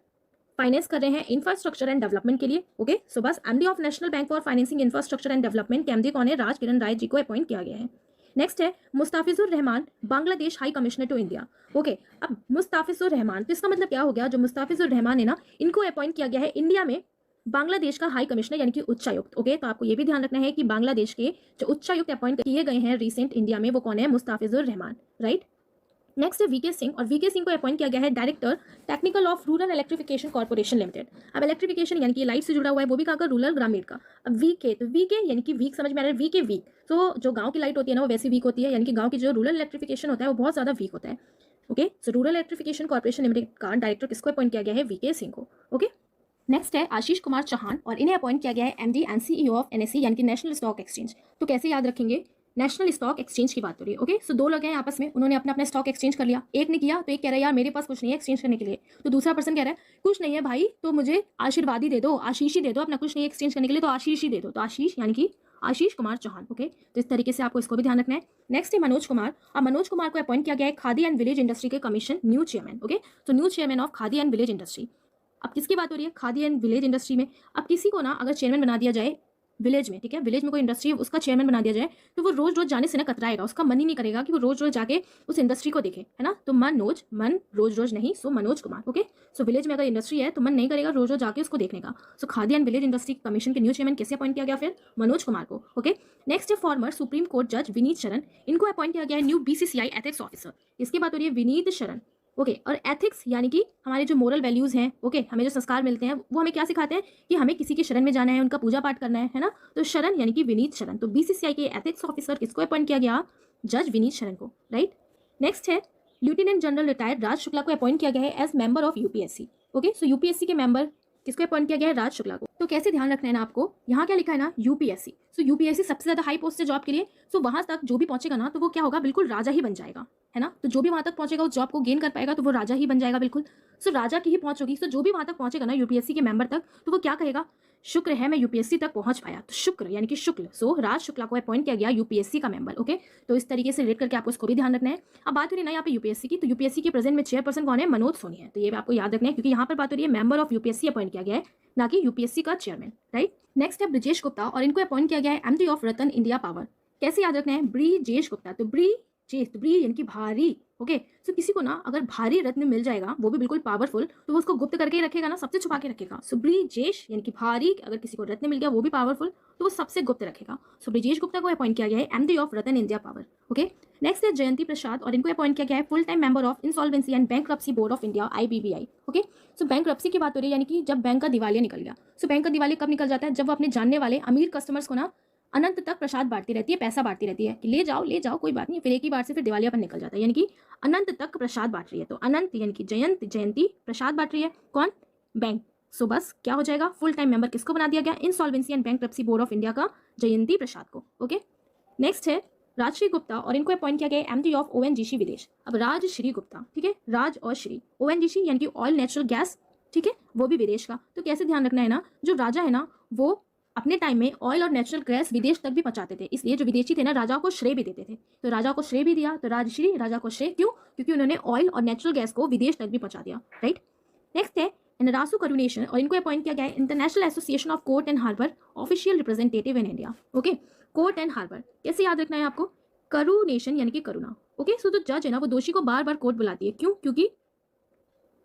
फाइनेंस कर रहे हैं इंफ्रास्ट्रक्चर एंड डेवलपमेंट के लिए। ओके, सो बस MD of national bank for financing infrastructure and development के MD कौन है? राज किरण राय जी को अपॉइंट किया गया है। नेक्स्ट है Mustafizur Rahman, Bangladesh high commissioner to India. Okay, अब मुस्ताफिजुर रहमान, तो इसका मतलब क्या हो गया? जो मुस्ताफिजुर रहमान है ना, इनको अपॉइंट किया गया है इंडिया में बांग्लादेश का हाई कमिश्नर, यानी कि उच्चायुक्त। ओके, तो आपको ये भी ध्यान रखना है कि बांग्लादेश के जो उच्चायुक्त अपॉइंट किए गए हैं रिसेंट इंडिया में, वो कौन है? मुस्ताफिजुर रहमान। राइट, नेक्स्ट है वीके सिंह, और वीके सिंह को अपॉइंट किया गया है director technical of rural electrification corporation limited. अब इलेक्ट्रिफिकेशन यानी कि लाइट से जुड़ा हुआ है, वो भी कहाँ का, रूरल ग्रामीण का। अब वीके, तो वीके यानी कि वीक समझ में आ रहा है, वीके वीक, तो जो गांव की लाइट होती है ना वो वैसी वीक होती है, यानी कि गांव की जो रूरल इलेक्ट्रिफिकेशन होता है वो बहुत ज़्यादा वीक होता है। ओके, सो रूरल इलेक्ट्रिफिकेशन कॉर्पोरेशन लिमिटेड का डायरेक्टर किसको अपॉइंट किया गया है, वीके सिंह को। ओके, नेक्स्ट है आशीष कुमार चौहान, और इन्हें अपॉइंट किया गया है MD and CEO of NSE यानी कि नेशनल स्टॉक एक्सचेंज। तो कैसे याद रखेंगे, नेशनल स्टॉक एक्सचेंज की बात हो रही है। ओके, सो दो लोग हैं आपस में, उन्होंने अपना अपना स्टॉक एक्सचेंज कर लिया। एक ने किया तो एक कह रहा है यार मेरे पास कुछ नहीं है एक्सचेंज करने के लिए, तो दूसरा पर्सन कह रहा है कुछ नहीं है भाई तो मुझे आशीर्वाद ही दे दो, आशीष ही दे दो, अपना कुछ नहीं एक्सचेंज करने के लिए तो आशीष ही दे दो। तो आशीष यानी कि आशीष कुमार चौहान। ओके, तो इस तरीके से आपको इसको भी ध्यान रखना है। नेक्स्ट है मनोज कुमार, और मनोज कुमार को अपॉइंट किया गया है खादी एंड विलेज इंडस्ट्री के कमीशन न्यू चेयरमैन। ओके, तो new chairman of khadi and village industry. अब किसकी बात हो रही है, खादी एंड विलेज इंडस्ट्री में। अब किसी को ना अगर चेयरमैन बना दिया जाए विलेज में, ठीक है, विलेज में कोई इंडस्ट्री है उसका चेयरमैन बना दिया जाए, तो वो रोज रोज जाने से ना कतराएगा, उसका मन ही नहीं करेगा कि वो रोज रोज जाके उस इंडस्ट्री को देखे, है ना। तो मन रोज रोज नहीं, सो मनोज कुमार। ओके, सो विलेज में अगर इंडस्ट्री है तो मन नहीं करेगा रोज रोज जाके उसको देखने का। So Khadi and village industry commission के न्यू चेयरमैन कैसे अपॉइंट किया गया, फिर मनोज कुमार को। ओके, नेक्स्ट है फॉर्मर सुप्रीम कोर्ट जज विनीत शरण, इनको अपॉइंट किया गया है न्यू बीसीसीआई एथिक्स ऑफिसर। इसकी बात हो रही है विनीत शरण। ओके, और एथिक्स यानी कि हमारे जो मोरल वैल्यूज हैं, ओके, हमें जो संस्कार मिलते हैं वो हमें क्या सिखाते हैं कि हमें किसी के शरण में जाना है, उनका पूजा पाठ करना है ना। तो शरण यानी कि विनीत शरण, तो बीसीसीआई के एथिक्स ऑफिसर किसको अपॉइंट किया गया, जज विनीत शरण को, राइट। नेक्स्ट है lieutenant general retired Raj Shukla को अपॉइंट किया गया है as member of UPSC. Okay, so UPSC के मेंबर किसको अपॉइंट किया गया है, राज शुक्ला को। तो कैसे ध्यान रखना है ना आपको, यहाँ क्या लिखा है ना, यूपीएससी। सो यूपीएससी सबसे ज्यादा हाई पोस्ट है जॉब के लिए। सो वहां तक जो भी पहुंचेगा ना तो वो क्या होगा, बिल्कुल राजा ही बन जाएगा, है ना। तो जो भी वहां तक पहुंचेगा उस जॉब को गेन कर पाएगा तो वो राजा ही बन जाएगा, बिल्कुल। सो राजा की ही पहुंच होगी। सो जो भी वहां तक पहुंचेगा ना यूपीएससी के मेंबर तक, तो वो क्या कहेगा, शुक्र है मैं यूपीएससी तक पहुंच पाया, तो शुक्र यानी कि शुक्ल। सो राज शुक्ला को अपॉइंट किया गया यूपीएससी का मेंबर। ओके, तो इस तरीके से रिलेट करके आपको इसको भी ध्यान रखना है। अब बात हो रही है ना यहाँ पे यूपीएससी की, तो यूपीएससी के प्रेजेंट में चेयरपर्सन कौन है, मनोज सोनी है। तो ये भी आपको याद रखना है क्योंकि यहाँ पर बात हो रही है मेंबर ऑफ यूपीएससी अपॉइंट किया गया है, ना कि यूपीएससी का चेयरमैन, राइट। नेक्स्ट है ब्रिजेश गुप्ता, और इनको अपॉइंट किया गया है MD of Ratan India power. कैसे याद रखना है, ब्रिजेश गुप्ता, तो ब्री यानी कि भारी। ओके, सो किसी को ना अगर भारी रत्न मिल जाएगा, वो भी बिल्कुल पावरफुल, तो वो उसको गुप्त करके ही रखेगा ना, सबसे छुपा के रखेगा। सो ब्रिजेश यानी कि भारी, अगर किसी को रत्न मिल गया वो भी पावरफुल, तो वो सबसे गुप्त रखेगा। सो ब्रिजेश गुप्ता को अपॉइंट किया गया है MD of Ratan India power. Okay, next है जयंती प्रसाद, और इनको अपॉइंट किया गया है full time member of insolvency and bankruptcy board of India IBBI। Okay, so bankruptcy की बात हो रही है यानी कि जब बैंक का दिवालिया निकल गया। सो बैंक का दिवालिया कब निकल जाता है, जब वो अपने जानने वाले अमीर कस्टमर्स को ना अनंत तक प्रसाद बांटती रहती है, पैसा बांटती रहती है कि ले जाओ कोई बात नहीं, फिर एक ही बार से फिर दिवालियापन निकल जाता है, यानी कि अनंत तक प्रसाद बांट रही है। तो अनंत यानी कि जयंती प्रसाद बांट रही है, कौन, बैंक। सो बस क्या हो जाएगा, फुल टाइम मेंबर किसको बना दिया गया, insolvency and bankruptcy board of India का जयंती प्रसाद को। ओके, नेक्स्ट है राजश्री गुप्ता, और इनको अपॉइंट किया गया एमडी ऑफ ONGC विदेश। अब राजश्री गुप्ता, ठीक है, राज और श्री, ONGC यानी कि ऑयल नेचुरल गैस, ठीक है, वो भी विदेश का। तो कैसे ध्यान रखना है ना, जो राजा है ना वो अपने टाइम में ऑयल और नेचुरल गैस विदेश तक भी पहुंचाते थे, इसलिए जो विदेशी थे ना राजा को श्रेय भी देते थे। तो राजा को श्रेय भी दिया, तो राजश्री, राजा को श्रेय, क्यों, क्योंकि उन्होंने ऑयल और नेचुरल गैस को विदेश तक भी पहुंचा दिया, राइट। नेक्स्ट है नरासु करुणेशन, और इनको अपॉइंट किया गया है international association of court and harbour official representative in India. Okay, court and harbour कैसे याद रखना है आपको, करुणेशन यानी कि करुणा। ओके, सो जो जज है ना वो दोषी को बार बार कोर्ट बुलाती है, क्यों, क्योंकि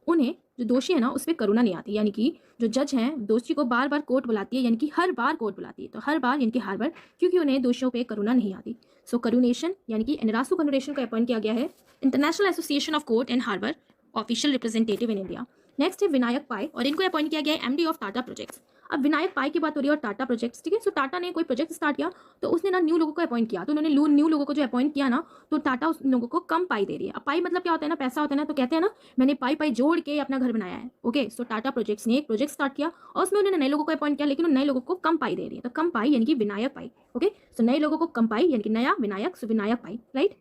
उन्हें जो दोषी है ना उस पर करुणा नहीं आती, यानी कि जो जज हैं दोषी को बार बार कोर्ट बुलाती है, यानी कि हर बार कोर्ट बुलाती है, तो हर बार यानी कि हर बार, क्योंकि उन्हें दोषियों पे करुणा नहीं आती। सो करुणेशन यानी कि नरासु करुणेशन को अपॉइंट किया गया है international association of court and harbour official representative in India. Next है विनायक पाई, और इनको अपॉइंट किया गया है एमडी ऑफ टाटा प्रोजेक्ट्स। अब विनायक पाई की बात हो रही है और टाटा प्रोजेक्ट्स, ठीक है। सो टाटा ने कोई प्रोजेक्ट स्टार्ट किया तो उसने ना न्यू लोगों को अपॉइंट किया, तो उन्होंने न्यू लोगों को जो अपॉइंट किया ना, तो टाटा उस लोगों को कम पाई दे रही है। अब पाई मतलब क्या होता है ना, पैसा होता है ना, तो कहते हैं ना मैंने पाई जोड़ के अपना घर बनाया है। ओके, सो टाटा प्रोजेक्ट्स ने एक प्रोजेक्ट स्टार्ट किया और उसमें उन्होंने नए लोगों को अपॉइंट किया, लेकिन उन नए लोगों को कम पाई दे रही है, तो कम पाई यानी कि विनायक पाई। ओके, सो नए लोगों को कम पाई यानी कि नया विनायक, सो विनायक पाई, राइट।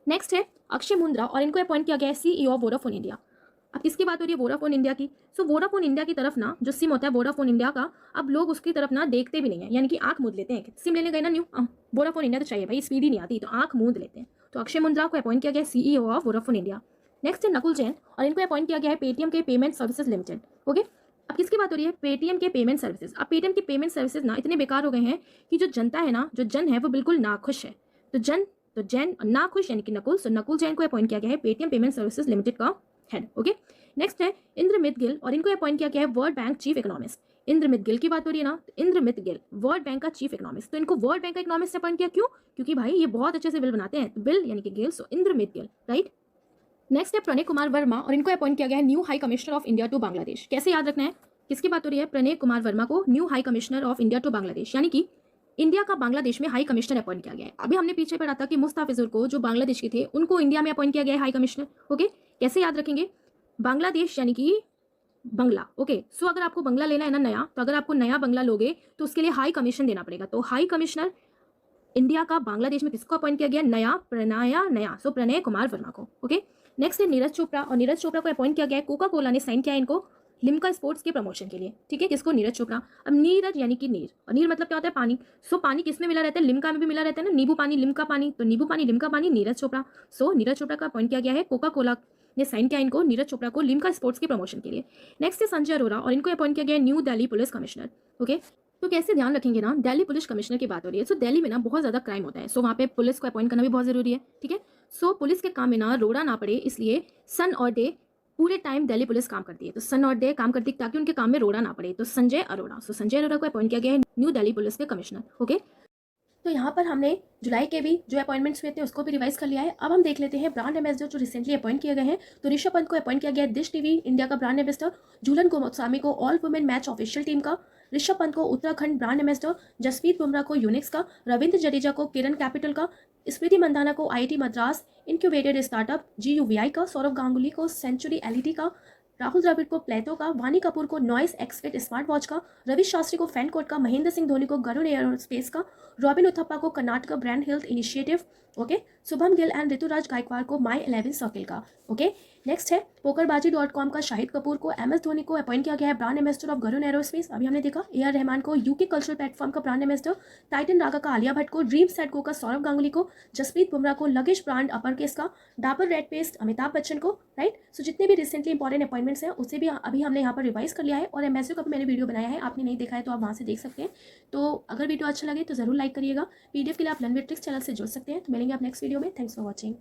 नेक्स्ट है अक्षय मुंद्रा, और इनको अपॉइंट किया गया है CEO ऑफ वोडाफोन इंडिया। अब किसकी बात हो रही है, वोडाफोन इंडिया की। सो वोडाफोन इंडिया की तरफ ना जो सिम होता है वोडाफोन इंडिया का, अब लोग उसकी तरफ ना देखते भी नहीं है, यानी कि आंख मूंद लेते हैं। सिम लेने गए ना न्यू, वोडाफोन इंडिया तो चाहिए भाई, स्पीड ही नहीं आती, तो आंख मूंद लेते हैं। तो अक्षय मुंद्रा को अपॉइंट किया गया CEO of Vodafone India. Next है नकुल जैन, और इनको अपॉइंट किया गया है पेटीएम के पेमेंट सर्विसेज लिमिटेड। ओके, अब किसकी बात हो रही है, पेटीएम के पेमेंट सर्विसेज। अब पेटीएम के पेमेंट सर्विसेज ना इतने बेकार हो गए हैं कि जो जनता है ना, जो जन है वो बिल्कुल नाखुश है। तो जैन नाखुश यानी कि नकुल, सो नकुल जैन को अपॉइंट किया गया है पेटीएम पेमेंट सर्विसेज लिमिटेड का हेड। ओके, नेक्स्ट है इंद्रमित गिल, और इनको अपॉइंट किया गया है world bank chief economist. Indermit Gill की बात हो रही है ना, तो इंद्रमित गिल वर्ल्ड बैंक का चीफ इकोनॉमिस्ट, तो इनको वर्ल्ड बैंक का इकोनॉमिस्ट से अपॉइंट किया, क्यों, क्योंकि भाई ये बहुत अच्छे से बिल बनाते हैं, तो बिल यानी कि गिल, सो इंद्रमित गिल, राइट। नेक्स्ट है प्रणय कुमार वर्मा और इनको अपॉइंट किया गया है new high commissioner of India to Bangladesh. कैसे याद रखना है, किसकी बात हो रही है, प्रणय कुमार वर्मा को new high commissioner of India to Bangladesh, यानी कि इंडिया का बांग्लादेश में हाई कमिश्नर अपॉइंट किया गया है। अभी हमने पीछे पढ़ा था कि मुस्ताफिजुर को जो बांग्लादेश के थे उनको इंडिया में अपॉइंट किया गया है हाई कमिश्नर। ओके, कैसे याद रखेंगे, बांग्लादेश यानी कि बंगला। ओके, सो अगर आपको बंगला लेना है ना नया, तो अगर आपको नया बंगला लोगे तो उसके लिए हाई कमीशन देना पड़ेगा। तो हाई कमिश्नर इंडिया का बांग्लादेश में किसको अपॉइंट किया गया, नया, सो प्रणय कुमार वर्मा को। ओके, नेक्स्ट है नीरज चोपड़ा और नीरज चोपड़ा को अपॉइंट किया गया है, कोका कोला ने साइन किया है इनको लिम्का स्पोर्ट्स के प्रमोशन के लिए। ठीक है, किसको, नीरज चोपड़ा। अब नीरज यानी कि नीर, और नीर मतलब क्या होता है, पानी। सो पानी किस में मिला रहता है, लिम्का में भी मिला रहता है ना, नींबू पानी लिम्का पानी, तो नींबू पानी लिम्का पानी नीरज चोपड़ा। सो नीरज चोपड़ा का अपॉइंट किया गया है, कोका कोला ने साइन किया इनको नीरज चोपड़ा को लिम्का स्पोर्ट्स के प्रमोशन के लिए। नेक्स्ट है संजय अरोरा और इनको अपॉइंट किया गया है new Delhi police commissioner. Okay, तो कैसे ध्यान रखेंगे ना, दिल्ली पुलिस कमिश्नर की बात हो रही है। सो दिल्ली में ना बहुत ज़्यादा क्राइम होता है, सो वहाँ पे पुलिस को अपॉइंट करना भी बहुत ज़रूरी है। ठीक है, सो पुलिस के काम में ना रोड़ा ना पड़े, इसलिए सन और डे पूरे टाइम दिल्ली पुलिस काम करती है, तो सन और डे काम करती है ताकि उनके काम में रोड़ा ना पड़े। तो संजय अरोड़ा, सो संजय अरोड़ा को अपॉइंट किया गया है न्यू दिल्ली पुलिस के कमिश्नर। ओके, तो यहाँ पर हमने जुलाई के भी जो अपॉइंटमेंट्स हुए थे उसको भी रिवाइज कर लिया है। अब हम देख लेते हैं ब्रांड एम्बेसडर जो रिसेंटली अपॉइंट किए गए हैं। तो ऋषभ पंत को अपॉइंट किया गया है डिश टीवी इंडिया का ब्रांड एम्बेसडर, झूलन गोस्वामी को all women match official team का, ऋषभ पंत को उत्तराखंड ब्रांड एम्बेसडर, जसप्रीत बुमराह को यूनिक्स का, रविंद्र जडेजा को किरण कैपिटल का, स्मृति मंदाना को IIT Madras incubated startup GUVI का, सौरभ गांगुली को सेंचुरी LED का, राहुल द्रविड़ को प्लेटो का, वानी कपूर को नॉइस एक्सफिट स्मार्ट वॉच का, रवि शास्त्री को फैन कोड का, महेंद्र सिंह धोनी को गरुड़ एयरोस्पेस का, रॉबिन उथप्पा को Karnataka brand health initiative. Okay, Shubman Gill and Ruturaj Gaikwad को माई 11 सर्किल का। ओके, नेक्स्ट है पोकरबाजी.com का शाहिद कपूर को MS धोनी को अपॉइंट किया गया है brand ambassador of Garuda aerospace. अभी हमने देखा AR रहमान को UK कल्चरल प्लेटफॉर्म का ब्रांड एम्बेसडर, टाइटन रागा का आलिया भट्ट को, ड्रीम सेट गो का सौरभ गांगुली को, जसप्रीत बुमराह को लगेज ब्रांड अपर केस का, डाबर रेड पेस्ट अमिताभ बच्चन को। राइट, सो जितने भी रिसेंटली इंपॉर्टेंट अपॉइंटमेंट्स हैं उसे भी अभी हमने यहाँ पर रिवाइज कर लिया है, और MSU का भी मैंने वीडियो बनाया है, आपने नहीं देखा है तो आप वहाँ से देख सकते हैं। तो अगर वीडियो अच्छा लगे तो जरूर लाइक करिएगा। PDF के लिए आप लर्न विद ट्रिक्स चैनल से जुड़ सकते हैं। तो मिलेंगे आप नेक्स्ट वीडियो में। Thanks for watching.